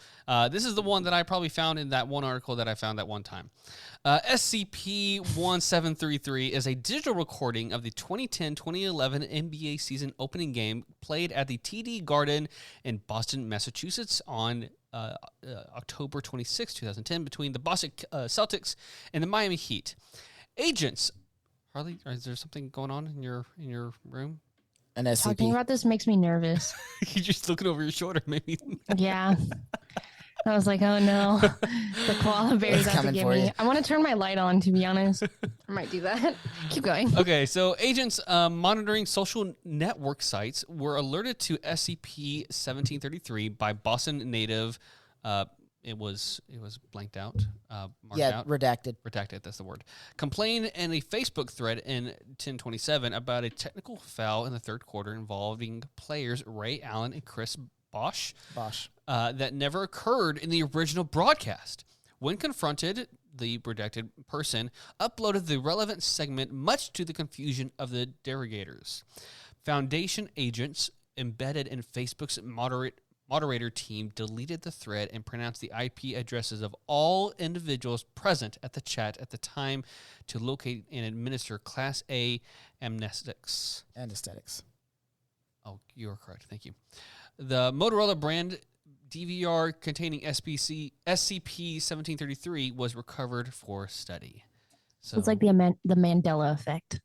this is the one that I probably found in that one article that I found that one time. SCP-1733 is a digital recording of the 2010-2011 NBA season opening game played at the TD Garden in Boston, Massachusetts on October 26, 2010, between the Boston Celtics and the Miami Heat. Agents, Harley, is there something going on in your room? An Talking SCP. about this makes me nervous. You're just looking over your shoulder, maybe. Yeah. I was like, oh no, the koala bear's It's out to coming get for me. you. I want to turn my light on, to be honest. I might do that. Keep going. Okay, so agents monitoring social network sites were alerted to SCP-1733 by Boston native. It was blanked out. Marked out. Redacted. Redacted, that's the word. Complained in a Facebook thread in 1027 about a technical foul in the third quarter involving players Ray Allen and Chris Bosch. That never occurred in the original broadcast. When confronted, the redacted person uploaded the relevant segment, much to the confusion of the derogators. Foundation agents embedded in Facebook's moderator team deleted the thread and pronounced the IP addresses of all individuals present at the chat at the time to locate and administer Class A anesthetics. Oh, you are correct. Thank you. The Motorola brand DVR containing SCP-1733 was recovered for study. So It's like the Mandela effect.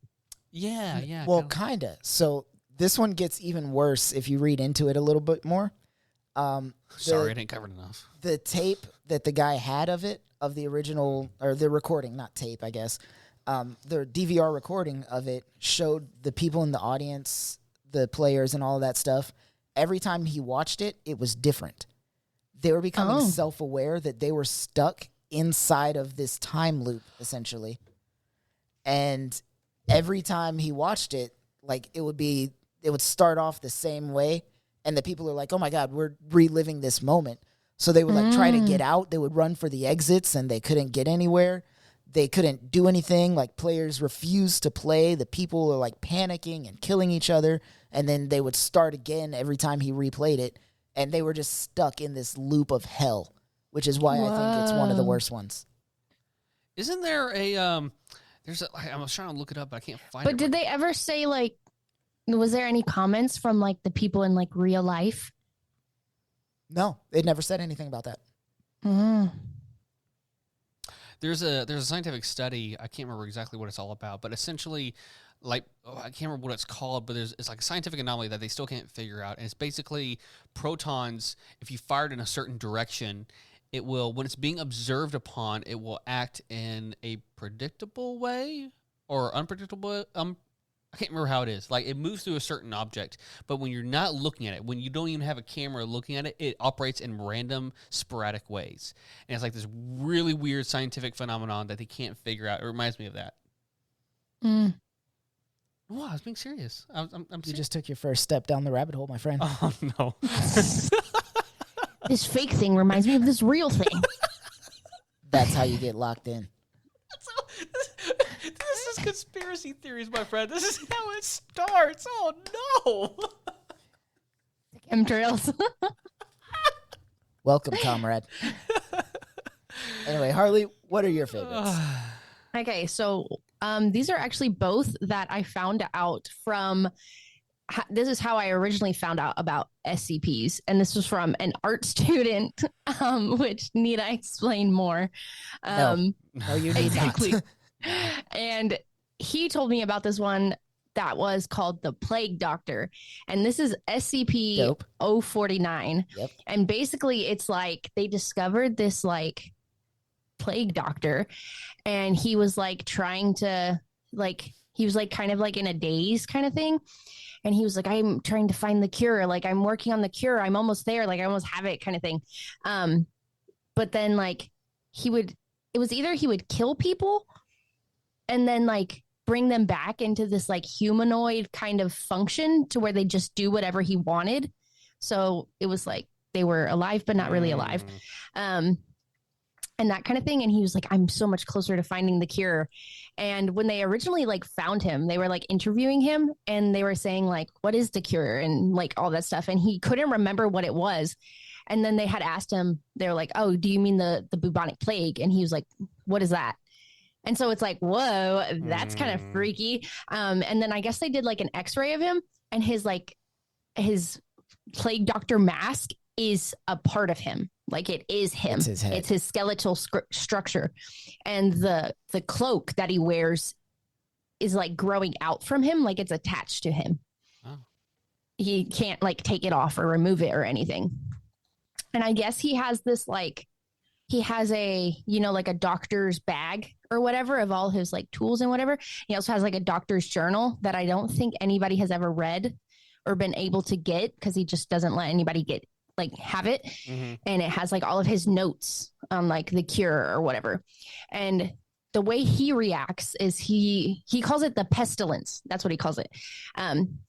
Yeah. Well, kind of. So this one gets even worse if you read into it a little bit more. Sorry, I didn't cover it enough. The tape that the guy had of the original, or the recording, not tape, I guess. The DVR recording of it showed the people in the audience, the players and all of that stuff. Every time he watched it, it was different. They were becoming self-aware that they were stuck inside of this time loop, essentially. And every time he watched it, like it would start off the same way. And the people are like, oh my God, we're reliving this moment. So they would like try to get out. They would run for the exits and they couldn't get anywhere. They couldn't do anything. Like players refused to play. The people are like panicking and killing each other. And then they would start again every time he replayed it. And they were just stuck in this loop of hell, which is why I think it's one of the worst ones. Isn't there a I was trying to look it up, but I can't find it. But did they ever say, like, was there any comments from like the people in like real life? No, they never said anything about that. There's a scientific study. I can't remember exactly what it's all about, but essentially, I can't remember what it's called, but it's like a scientific anomaly that they still can't figure out. And it's basically protons, if you fired in a certain direction, it will, when it's being observed upon, it will act in a predictable way or unpredictable. I can't remember how it is. Like, it moves through a certain object, but when you're not looking at it, when you don't even have a camera looking at it, it operates in random, sporadic ways. And it's like this really weird scientific phenomenon that they can't figure out. It reminds me of that. Wow, I was being serious. I'm You just took your first step down the rabbit hole, my friend. Oh, no. This fake thing reminds me of this real thing. That's how you get locked in. This is conspiracy theories, my friend. This is how it starts. Oh, no. Chemtrails. Welcome, comrade. Anyway, Harley, what are your favorites? Okay, so these are actually both that I found out from. This is how I originally found out about SCPs, and this was from an art student, which need I explain more? No, you need exactly. not. And he told me about this one that was called the Plague Doctor, and this is SCP-049. Yep. And basically, it's like they discovered this like plague doctor, and he was like trying to he was like kind of like in a daze kind of thing. And he was like, I'm trying to find the cure. Like, I'm working on the cure. I'm almost there. Like, I almost have it kind of thing. But then like it was either he would kill people and then like bring them back into this like humanoid kind of function to where they just do whatever he wanted. So it was like they were alive, but not really alive. And that kind of thing. And he was like, I'm so much closer to finding the cure. And when they originally like found him, they were like interviewing him and they were saying like, what is the cure? And like all that stuff. And he couldn't remember what it was. And then they had asked him, they were like, oh, do you mean the bubonic plague? And he was like, what is that? And so it's like, whoa, that's kind of freaky. And then I guess they did like an x-ray of him, and his plague doctor mask is a part of him. Like, it is him. It's his head. It's his skeletal structure. And the cloak that he wears is like growing out from him. Like, it's attached to him. Oh. He can't like take it off or remove it or anything. And I guess he has this like, he has a, like a doctor's bag or whatever of all his like tools and whatever. He also has like a doctor's journal that I don't think anybody has ever read or been able to get, because he just doesn't let anybody have it. Mm-hmm. And it has like all of his notes on like the cure or whatever. And the way he reacts is he calls it the pestilence. That's what he calls it.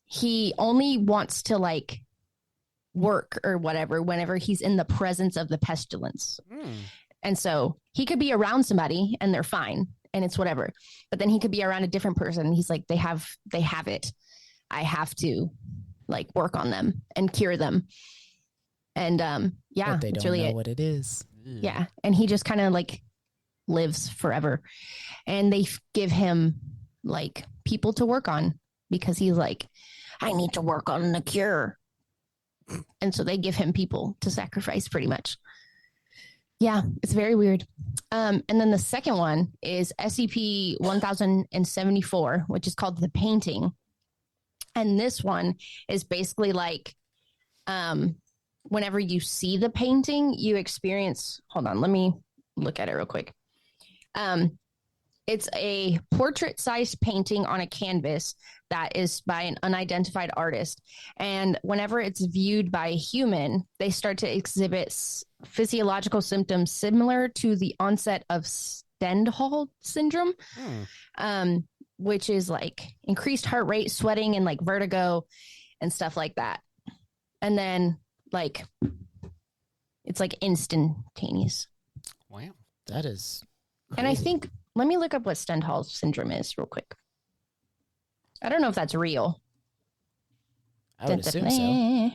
He only wants to like work or whatever whenever he's in the presence of the pestilence. And so he could be around somebody and they're fine and it's whatever, but then he could be around a different person and he's like, they have it. I have to like work on them and cure them. And yeah, But they it's don't really know it. what it is. Yeah, and he just kind of like lives forever, and they give him like people to work on because he's like, I need to work on the cure, and so they give him people to sacrifice, pretty much. Yeah, it's very weird. And then the second one is SCP 1074, which is called the painting, and this one is basically like, whenever you see the painting, you experience. Hold on, let me look at it real quick. It's a portrait-sized painting on a canvas that is by an unidentified artist. And whenever it's viewed by a human, they start to exhibit physiological symptoms similar to the onset of Stendhal syndrome, which is like increased heart rate, sweating, and like vertigo and stuff like that. And then like it's like instantaneous. Wow. That is crazy. And I think, let me look up what Stendhal syndrome is real quick. I don't know if that's real. I would assume so.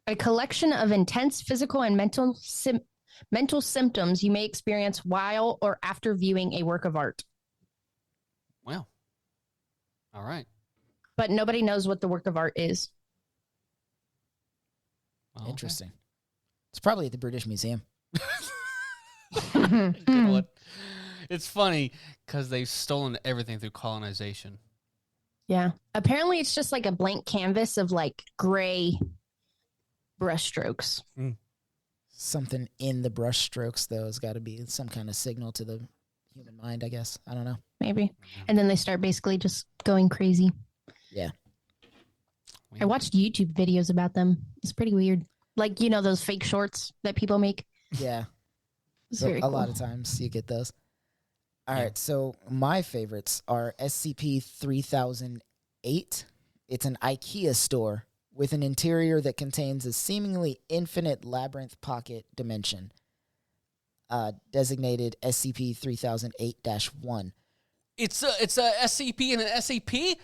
A collection of intense physical and mental symptoms you may experience while or after viewing a work of art. Wow. All right. But nobody knows what the work of art is. Well, Interesting. It's probably at the British Museum. Okay. Good one. It's funny because they've stolen everything through colonization. Yeah. Apparently it's just like a blank canvas of like gray brushstrokes. Something in the brush strokes, though, has got to be some kind of signal to the human mind, I guess. I don't know. Maybe. And then they start basically just going crazy. Yeah. I watched YouTube videos about them. It's pretty weird. Like, you know, those fake shorts that people make. Yeah. It's So very a cool. lot of times you get those. All right. So my favorites are SCP 3008. It's an IKEA store with an interior that contains a seemingly infinite labyrinth pocket dimension, designated SCP 3008-1. It's a SCP and an SCP?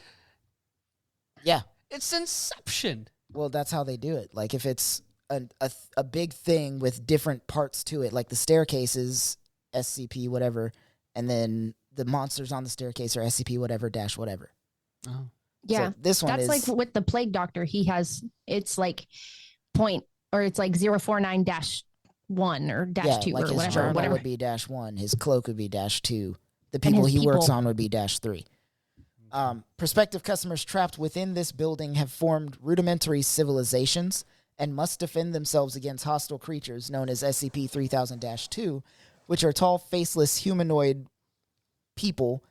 Yeah. It's Inception. Well, that's how they do it. Like if it's a big thing with different parts to it, like the staircase is SCP whatever, and then the monsters on the staircase are SCP whatever dash whatever. Oh. Yeah. So this one That's is like with the plague doctor. He has, it's like it's like 049-1 or dash 2 like or his whatever. journal would be -1, his cloak would be -2, the people his he works people. on would be -3. Prospective customers trapped within this building have formed rudimentary civilizations and must defend themselves against hostile creatures known as SCP 3000-2, which are tall, faceless, humanoid people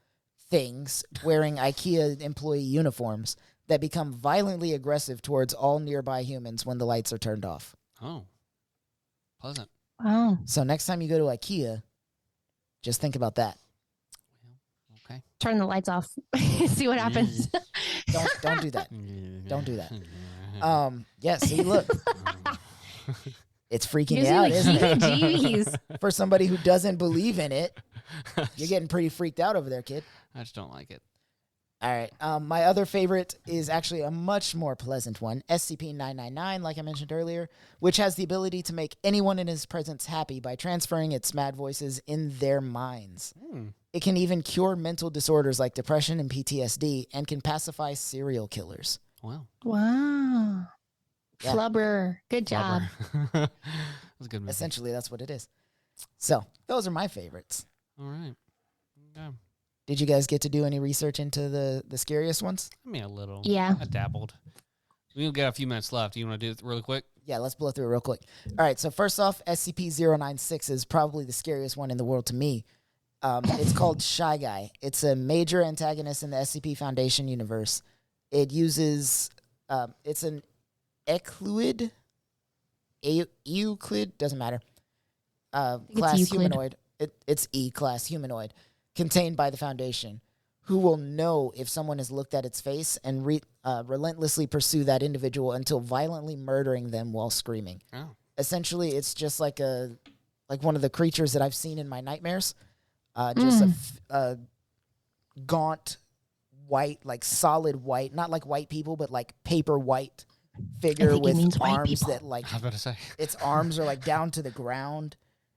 things wearing IKEA employee uniforms that become violently aggressive towards all nearby humans when the lights are turned off. Oh. Pleasant. Wow. So next time you go to IKEA, just think about that. Okay. Turn the lights off. See what happens. Don't do that. Don't do that. Yeah, see, look. It's freaking you out, isn't it? Jeez. For somebody who doesn't believe in it, you're getting pretty freaked out over there, kid. I just don't like it. All right. My other favorite is actually a much more pleasant one, SCP-999, like I mentioned earlier, which has the ability to make anyone in his presence happy by transferring its mad voices in their minds. It can even cure mental disorders like depression and PTSD and can pacify serial killers. Wow. Wow. Yeah. Flubber. Good job. That was a good movie. Essentially, that's what it is. So, those are my favorites. All right. Okay. Did you guys get to do any research into the scariest ones? I mean, a little. Yeah. I dabbled. We've got a few minutes left. You want to do it really quick? Yeah, let's blow through it real quick. All right, so first off, SCP-096 is probably the scariest one in the world to me. It's called Shy Guy. It's a major antagonist in the SCP Foundation universe. It uses, it's an Euclid, doesn't matter, class Euclid. humanoid. It's E-class humanoid contained by the Foundation, who will know if someone has looked at its face and relentlessly pursue that individual until violently murdering them while screaming. Oh. Essentially, it's just like one of the creatures that I've seen in my nightmares. Just a gaunt, white, like solid white, not like white people, but like paper white figure think he with means white arms people. that like I was about to say. its arms are like down to the ground.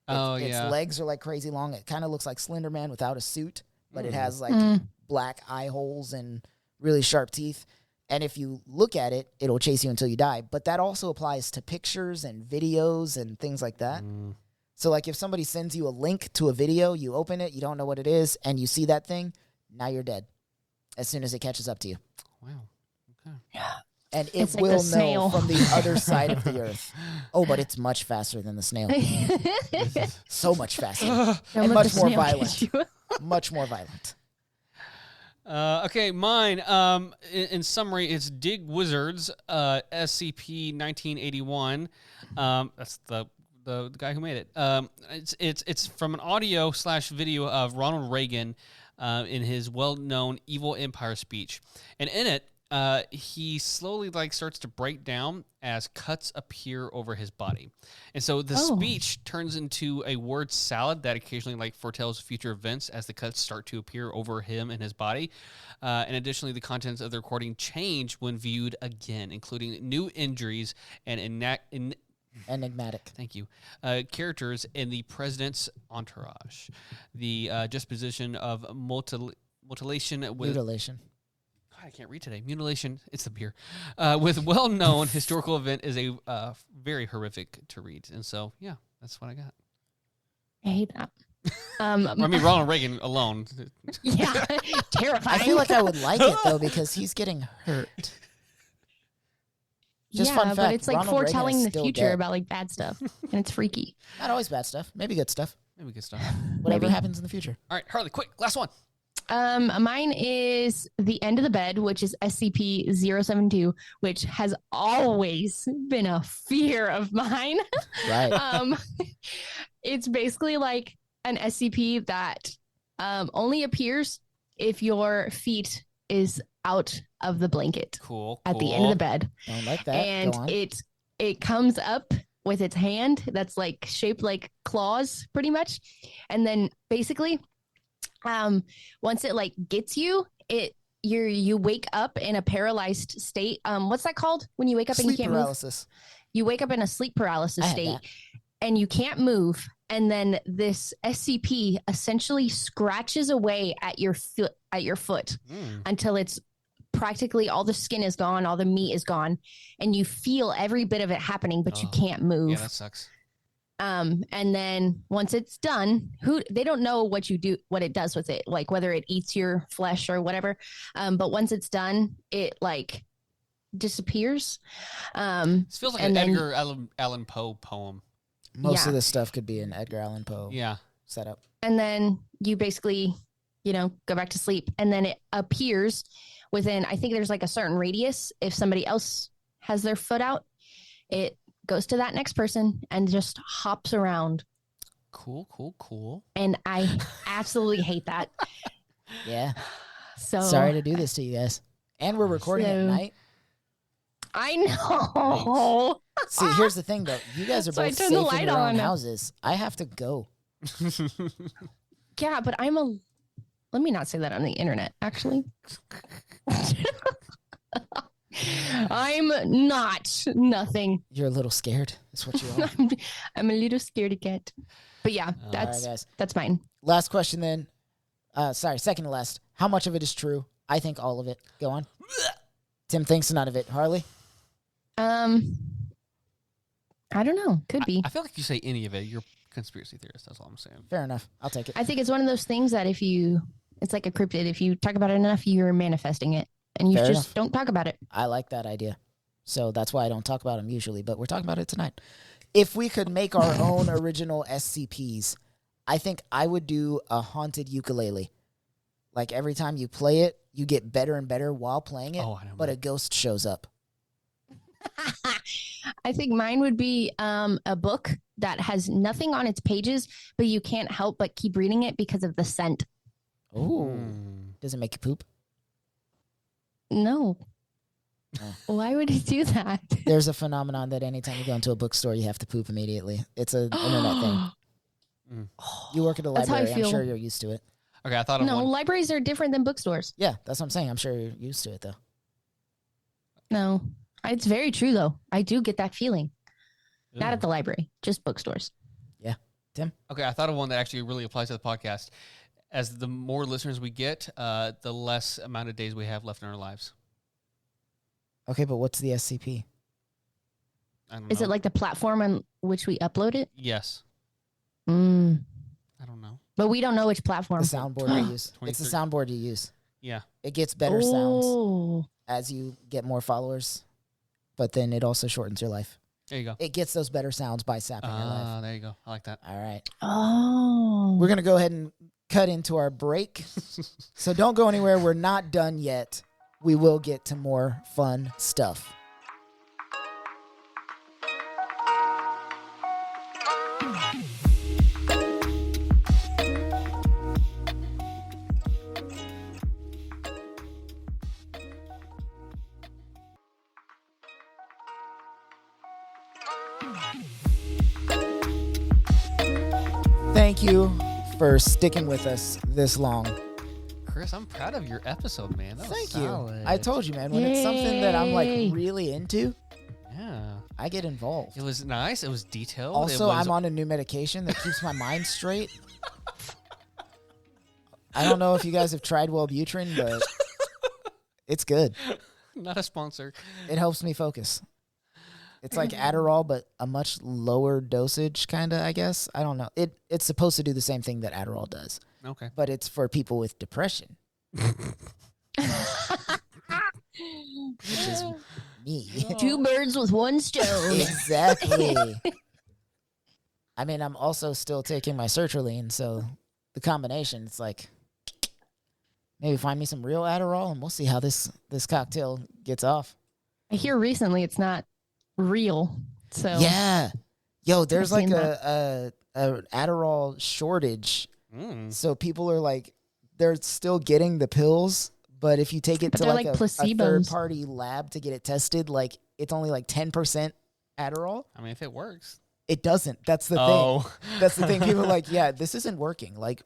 Its Yeah. legs are like crazy long. It kind of looks like Slender Man without a suit, but it has like black eye holes and really sharp teeth. And if you look at it, it'll chase you until you die. But that also applies to pictures and videos and things like that. So like if somebody sends you a link to a video, you open it, you don't know what it is, and you see that thing, now you're dead as soon as it catches up to you. Wow. Okay. And it It's like the will know snail. from the other side of the earth. Oh, but it's much faster than the snail. So much faster. Don't And let much the more snail violent. catch you. Much more violent. Okay, mine. In summary, it's Dig Wizards, SCP 1981. That's the guy who made it. It's from an audio / video of Ronald Reagan in his well-known Evil Empire speech, and in it, he slowly starts to break down as cuts appear over his body. And so the speech turns into a word salad that occasionally foretells future events as the cuts start to appear over him and his body. And additionally, the contents of the recording change when viewed again, including new injuries and Enigmatic. Thank you. Characters in the president's entourage. The disposition of mutilation with... Mutilation. I can't read today. Mutilation, it's the beer. With well-known historical event is a very horrific to read. And so, yeah, that's what I got. I hate that. I mean, Ronald Reagan alone. Yeah, terrifying. I feel like I would like it, though, because he's getting hurt. Just fun but fact, it's like Ronald Reagan foretelling is the still future dead. about bad stuff, and it's freaky. Not always bad stuff. Maybe good stuff. Maybe good stuff. Whatever Maybe. happens in the future. All right, Harley, quick, last one. Mine is the end of the bed, which is SCP-072, which has always been a fear of mine. Right. It's basically like an SCP that only appears if your feet is out of the blanket Cool. at the end of the bed. Don't like that. And Go on. it comes up with its hand that's shaped like claws pretty much. And then basically once it gets you, you wake up in a paralyzed state. What's that called when you wake up and you Sleep can't paralysis. move? You wake up in a sleep paralysis I had state that. and you can't move. And then this SCP essentially scratches away at your foot until it's practically all the skin is gone, all the meat is gone, and you feel every bit of it happening, but you can't move. Yeah, that sucks. And then once it's done, they don't know what it does with it, like whether it eats your flesh or whatever. But once it's done, it disappears. This feels like and an then- Edgar Allan Poe poem. Most Yeah. of this stuff could be an Edgar Allan Poe Yeah. setup. And then you basically, go back to sleep, and then it appears within, I think there's a certain radius. If somebody else has their foot out, it goes to that next person and just hops around. Cool. And I absolutely hate that. Yeah. So Sorry to do this to you guys. And we're recording at So- night. I know. See, here's the thing, though. You guys are So I both turned safe the in light your own on. houses. I have to go. Yeah, but let me not say that on the internet, actually. I'm not nothing. You're a little scared. That's what you are. I'm a little scaredy cat. But yeah, All that's right, guys. that's mine. Last question, then. Second to last. How much of it is true? I think all of it. Go on. Tim thinks none of it. Harley? I don't know. Could be. I feel like if you say any of it, you're a conspiracy theorist. That's all I'm saying. Fair enough. I'll take it. I think it's one of those things that it's like a cryptid. If you talk about it enough, you're manifesting it, and you Fair just enough. don't talk about it. I like that idea. So that's why I don't talk about them usually, but we're talking about it tonight. If we could make our own original SCPs, I think I would do a haunted ukulele. Like every time you play it, you get better and better while playing it, Oh, I know. but a ghost shows up. I think mine would be a book that has nothing on its pages, but you can't help but keep reading it because of the scent. Ooh. Does it make you poop? No. Oh. Why would it do that? There's a phenomenon that anytime you go into a bookstore, you have to poop immediately. It's an internet thing. You work at a That's how I library. I'm feel. sure you're used to it. Okay, I thought of No, one. libraries are different than bookstores. Yeah, that's what I'm saying. I'm sure you're used to it, though. No. It's very true, though. I do get that feeling. Not at Ooh. the library, just bookstores. Yeah. Tim? Okay, I thought of one that actually really applies to the podcast. As the more listeners we get, the less amount of days we have left in our lives. Okay, but what's the SCP? I don't Is know. it like the platform on which we upload it? Yes. Mm. I don't know. But we don't know which The platform. soundboard you use. It's the 23. soundboard you use. Yeah. It gets better sounds Oh. as you get more followers, but then it also shortens your life. There you go. It gets those better sounds by sapping your life. There you go. I like that. All right. Oh. We're going to go ahead and cut into our break. So don't go anywhere. We're not done yet. We will get to more fun stuff. Thank you for sticking with us this long. Chris, I'm proud of your episode, man. That was Thank solid. you. I told you, man, when it's something that I'm like Yay. really into, Yeah. I get involved. It was nice. It was detailed. Also, it was, I'm on a new medication that keeps my mind straight. I don't know if you guys have tried Wellbutrin, but it's good. not a sponsor. It helps me focus. It's like Adderall, but a much lower dosage, kind of, I guess. I don't know. It's supposed to do the same thing that Adderall does, Okay. but it's for people with depression, which is me. 2 birds with 1 stone. Exactly. I mean, I'm also still taking my sertraline, so the combination, it's like, maybe find me some real Adderall, and we'll see how this cocktail gets off. I hear recently it's not real. So Yeah. Yo, there's I've like seen a Adderall shortage. Mm. So people are like, they're still getting the pills, but if you take it But to they're like like a placebos. third-party lab to get it tested, like it's only like 10% Adderall. I mean, if it works. It doesn't. That's the thing. Oh. That's the thing. People are like, yeah, this isn't working. Like,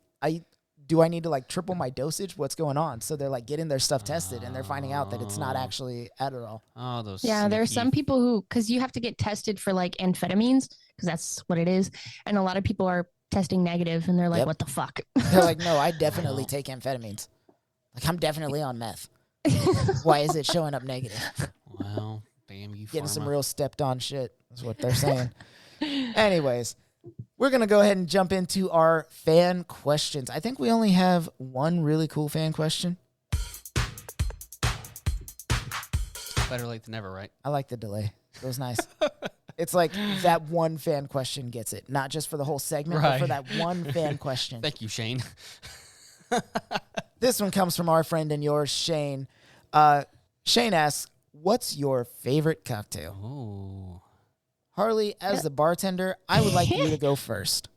do I need to like triple my dosage? What's going on? So they're like getting their stuff tested, and they're finding out that it's not actually Adderall. Oh, those. yeah, there are sneaky- some people who, because you have to get tested for like amphetamines, because that's what it is. And a lot of people are testing negative and they're like, Yep. what the fuck? They're like, no, I definitely take amphetamines. Like, I'm definitely on meth. Why is it showing up negative? Wow. Damn you. Getting some pharma. real stepped on shit is what they're saying. Anyways, we're going to go ahead and jump into our fan questions. I think we only have one really cool fan question. Better late than never, right? I like the delay. It was nice. It's like that one fan question gets it. Not just for the whole segment, but for Right. that one fan question. Thank you, Shane. This one comes from our friend and yours, Shane. Shane asks, what's your favorite cocktail? Oh. Harley, as the bartender, I would like you to go first.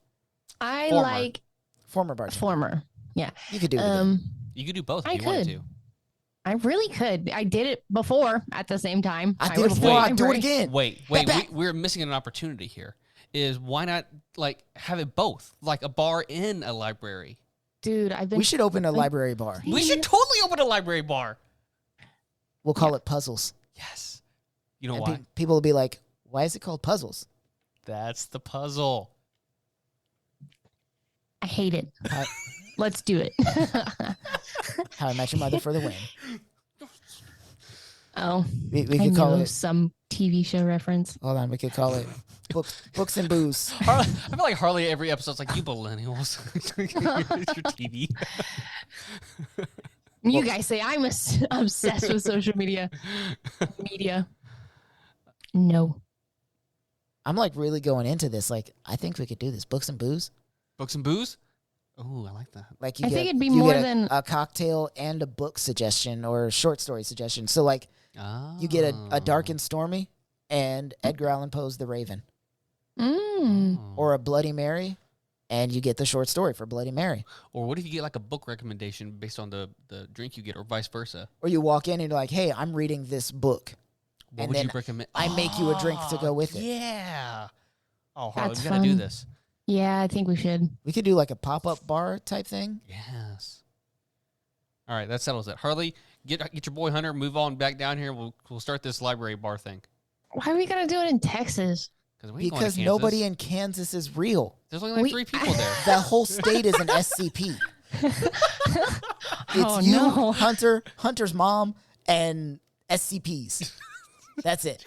I Former. like Former bartender. former. Yeah. You could do it again. You could do both if I you wanted could. to. I really could. I did it before at the same time. I did it was before. I'd do it very- again. Wait. We're missing an opportunity here. Is why not like have it both, like a bar in a library? Dude, I've been. We should open a library bar. We should totally open a library bar. We'll call it Puzzles. Yes. You know And why? people will be like, why is it called Puzzles? That's the puzzle. I hate it. How, Let's do it. How I Met Your Mother for the win. Oh, We I could call knew it, some TV show reference. hold on, we could call it Books and Booze. Harley, I feel like Harley every episode's like, you millennials. It's your TV. You guys say I'm obsessed with social media. No. I'm like really going into this. Like, I think we could do this. Books and Booze. Books and booze? Oh, I like that. Like you I get, think it'd be you more get than- a cocktail and a book suggestion or a short story suggestion. So like you get a Dark and Stormy and Edgar Allan Poe's The Raven, Mm. or a Bloody Mary, and you get the short story for Bloody Mary. Or what if you get like a book recommendation based on the drink you get, or vice versa? Or you walk in and you're like, hey, I'm reading this book. What And would you then recommend? I make you a drink to go with it. Yeah. Oh, Harley, That's we gotta do fun. this. Yeah, I think we should. We could do like a pop-up bar type thing. Yes. All right, that settles it. Harley, Get your boy Hunter, move on back down here. We'll start this library bar thing. Why are we gonna do it in Texas? Because nobody in Kansas is real. There's only like 3 people there. That whole state is an SCP. It's no. Hunter, Hunter's mom, and SCPs. That's it.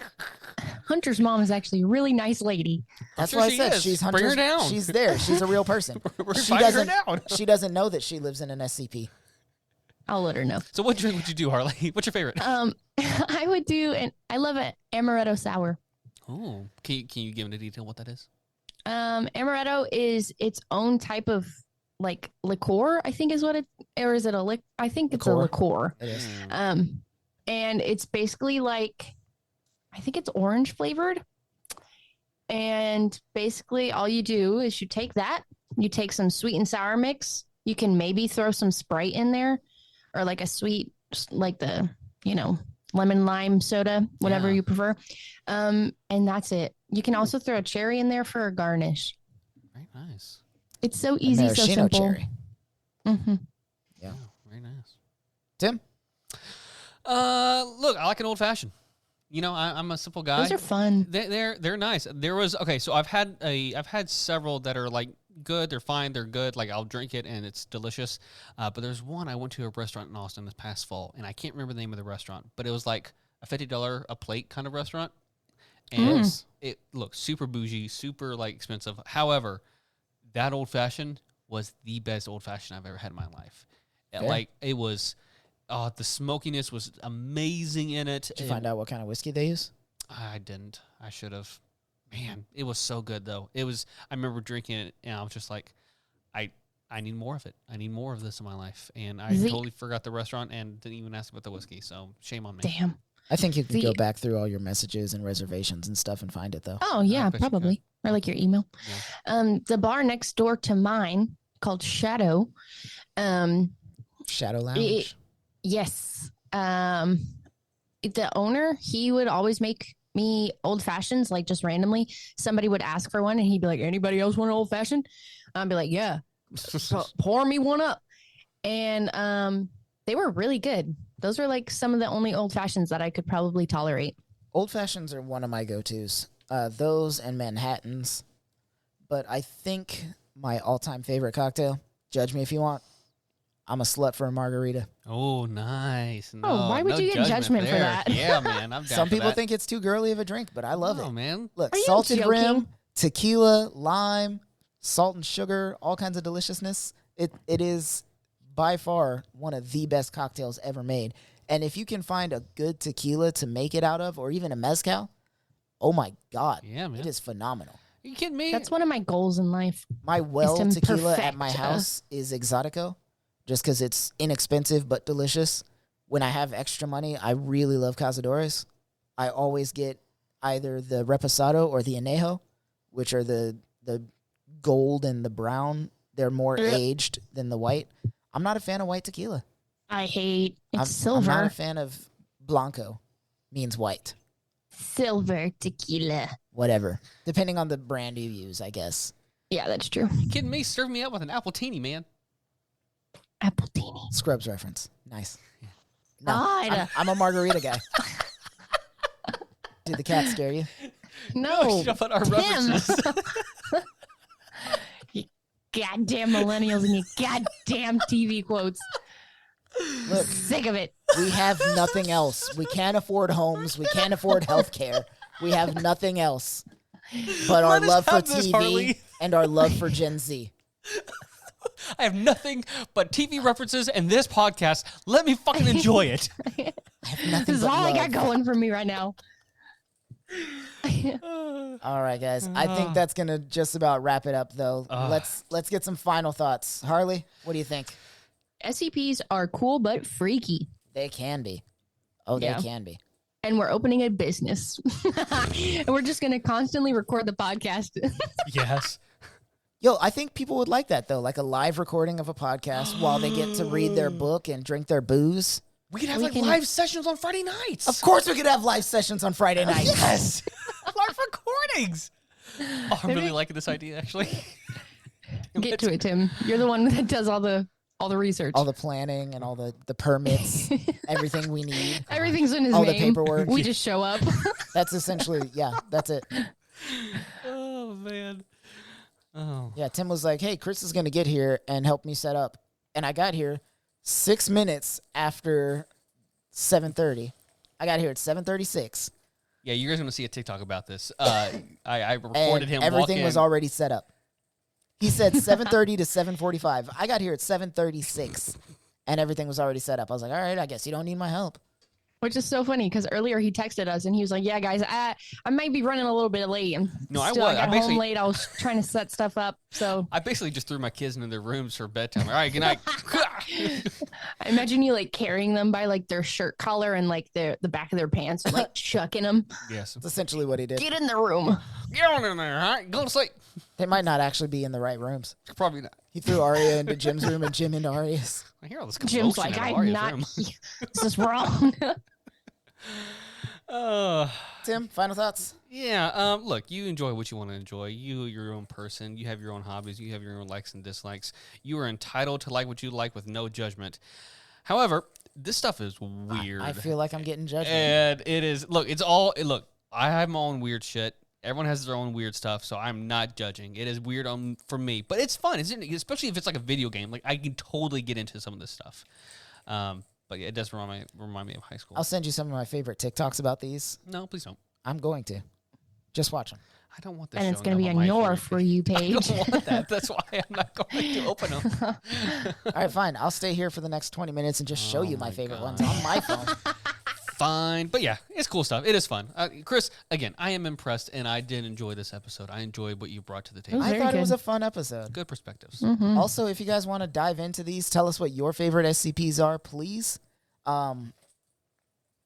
Hunter's mom is actually a really nice lady. That's sure why I she said is. she's Bring Hunter's. her down. She's there. She's a real person. We're she inviting her doesn't. down. She doesn't know that she lives in an SCP. I'll let her know. So what drink would you do, Harley? What's your favorite? I would do, and I love an amaretto sour. Oh, can you give me the detail what that is? Amaretto is its own type of like liqueur, I think is what it, or is it a liquor? I think it's a liqueur. It is. And it's basically like, I think it's orange flavored. And basically all you do is you take that, you take some sweet and sour mix. You can maybe throw some Sprite in there or like a sweet, like the, lemon lime soda, whatever you prefer. And that's it. You can also throw a cherry in there for a garnish. Very nice. It's so easy, so Maraschino simple. cherry. Mm-hmm. Yeah. Very nice. Tim? Look, I like an old fashioned. I'm a simple guy. Those are fun. They're nice. So I've had several that are like good. They're fine. They're good. Like I'll drink it and it's delicious. But there's one I went to a restaurant in Austin this past fall, and I can't remember the name of the restaurant, but it was like a $50 a plate kind of restaurant, and it looked super bougie, super like expensive. However, that old fashioned was the best old fashioned I've ever had in my life. Like it was. The smokiness was amazing in it. Did you find out what kind of whiskey they use? I didn't. I should have. Man, it was so good though. I remember drinking it and I was just like, I need more of it. I need more of this in my life. And I totally forgot the restaurant and didn't even ask about the whiskey. So shame on me. Damn. I think you can go back through all your messages and reservations and stuff and find it though. Oh yeah, probably. Or like your email. Yeah. The bar next door to mine called Shadow. Shadow Lounge. Yes. The owner, he would always make me old fashions, like just randomly. Somebody would ask for one and he'd be like, anybody else want an old fashioned? I'd be like, yeah, pour me one up. And they were really good. Those were like some of the only old fashions that I could probably tolerate. Old fashions are one of my go-tos. Those and Manhattans. But I think my all-time favorite cocktail, judge me if you want, I'm a slut for a margarita. Oh, nice. No, why would you get judgment for that? Yeah, man. I'm down Some for people that. think it's too girly of a drink, but I love it. Oh, man. Look, Are you salted joking? rim, tequila, lime, salt and sugar, all kinds of deliciousness. It is by far one of the best cocktails ever made. And if you can find a good tequila to make it out of, or even a mezcal, oh my God. Yeah, man. It is phenomenal. Are you kidding me? That's one of my goals in life. My well to tequila at perfect, my house is Exotico, just because it's inexpensive but delicious. When I have extra money, I really love Cazadores. I always get either the Reposado or the Anejo, which are the gold and the brown. They're more aged than the white. I'm not a fan of white tequila. I hate it's I'm silver. not a fan of Blanco, means white. Silver tequila. Whatever. Depending on the brand you use, I guess. Yeah, that's true. You kidding me? Serve me up with an appletini, man. Appletini. Scrubs reference. Nice. No, God. I'm a margarita guy. Did the cat scare you? No. Shut up our Tim. references. You goddamn millennials and you goddamn TV quotes. Look, Sick of it. we have nothing else. We can't afford homes. We can't afford health care. We have nothing else but our Let us love for have this, TV Harley. and our love for Gen Z. I have nothing but TV references and this podcast. Let me fucking enjoy it. I have nothing This is but all love. I got going for me right now. All right, guys. I think that's gonna just about wrap it up, though. Let's get some final thoughts. Harley, what do you think? SCPs are cool but freaky. They can be. Oh, Yeah. they can be. And we're opening a business. And we're just going to constantly record the podcast. Yes. Yo, I think people would like that, though, like a live recording of a podcast while they get to read their book and drink their booze. We could have live sessions on Friday nights. Of course we could have live sessions on Friday night. Yes. Live recordings. Oh, I'm really liking this idea, actually. Get to it, Tim. You're the one that does all the All the research. all the planning and all the permits, everything we need. Everything's in his all name. the paperwork. We just show up. That's essentially, that's it. Oh man. Oh. Yeah, Tim was like, hey, Chris is going to get here and help me set up. And I got here 6 minutes after 7:30. I got here at 7:36. Yeah, you guys are going to see a TikTok about this. I recorded And him everything walk was in. already set up. He said 7:30 to 7:45. I got here at 7:36, and everything was already set up. I was like, all right, I guess you don't need my help. Which is so funny because earlier he texted us and he was like, yeah, guys, I might be running a little bit late. And No, I still, was. I I got basically- home late. I was trying to set stuff up. So I basically just threw my kids into their rooms for bedtime. All right, good night. I imagine you like carrying them by like their shirt collar and like the back of their pants and like chucking them. Yes. That's essentially what he did. Get in the room. Get on in there, all right? Go to sleep. They might not actually be in the right rooms. Probably not. He threw Arya into Jim's room and Jim into Arya's. I hear all this Jim's commotion like, in I'm Arya's not. room. This is wrong. Tim, final thoughts? Yeah, look, you enjoy what you want to enjoy. You're your own person. You have your own hobbies. You have your own likes and dislikes. You are entitled to like what you like with no judgment. However, this stuff is weird. I feel like I'm getting judged. And it is, look, look, I have my own weird shit. Everyone has their own weird stuff, so I'm not judging. It is weird for me, but it's fun, isn't it? Especially if it's like a video game. Like, I can totally get into some of this stuff. But yeah, it does remind me of high school. I'll send you some of my favorite TikToks about these. No, please don't. I'm going to. Just watch them. I don't want this. And it's going to be on your For You I page. don't want that. That's why I'm not going to open them. All right, fine. I'll stay here for the next 20 minutes and just show you my favorite ones on my phone. Fine. But yeah, it's cool stuff. It is fun. Chris, again, I am impressed, and I did enjoy this episode. I enjoyed what you brought to the table. was I very thought it was good. a fun episode. Good perspectives. Also, if you guys want to dive into these, tell us what your favorite SCPs are, please.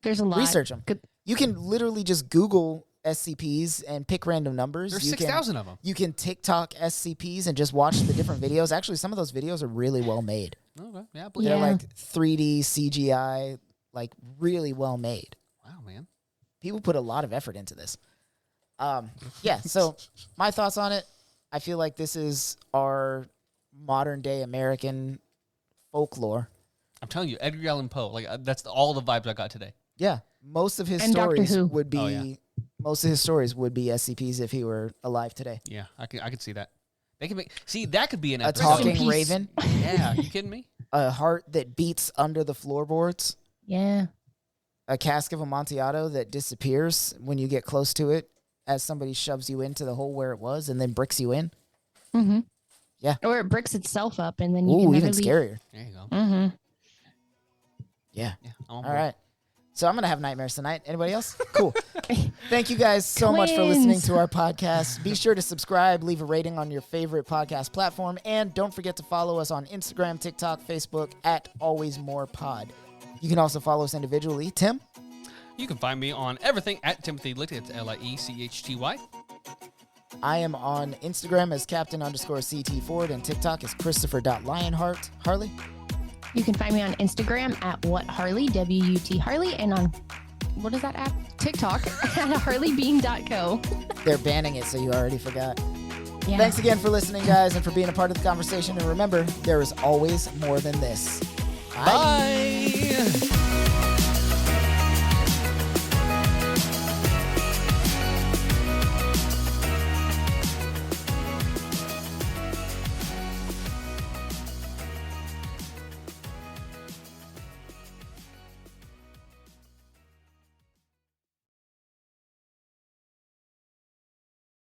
There's a lot. Research them. Good. You can literally just Google SCPs and pick random numbers. There's You 6,000 of them. You can TikTok SCPs and just watch the different videos. Actually, some of those videos are really well made. Okay. Yeah, I believe They're Yeah. like 3D CGI, like really well made. Wow, man. People put a lot of effort into this. Yeah, so my thoughts on it, I feel like this is our modern day American folklore. I'm telling you, Edgar Allan Poe. Like that's all the vibes I got today. Yeah, most of his And Doctor stories Who. would be Oh, yeah. most of his stories would be SCPs if he were alive today. Yeah, I could see that. They could that could be an A episode. talking peace. raven, Yeah, you kidding me? a heart that beats under the floorboards, Yeah. a cask of Amontillado that disappears when you get close to it as somebody shoves you into the hole where it was and then bricks you in. Mm-hmm. Yeah. Or it bricks itself up and then you Ooh, can even never leave. scarier. There you go. Mm-hmm. Yeah. Yeah. I'm on All board. right. So I'm going to have nightmares tonight. Anybody else? Cool. Thank you guys so much for listening Twins. to our podcast. Be sure to subscribe, leave a rating on your favorite podcast platform, and don't forget to follow us on Instagram, TikTok, Facebook at AlwaysMorePod. You can also follow us individually. Tim? You can find me on everything at Timothy Lichty. It's Liechty. I am on Instagram as Captain_CT Ford and TikTok as Christopher.Lionheart. Harley? You can find me on Instagram at WhatHarley, WUT Harley, and on, what is that app? TikTok at HarleyBean.co. They're banning it, so you already forgot. Yeah. Thanks again for listening, guys, and for being a part of the conversation. And remember, there is always more than this. Bye.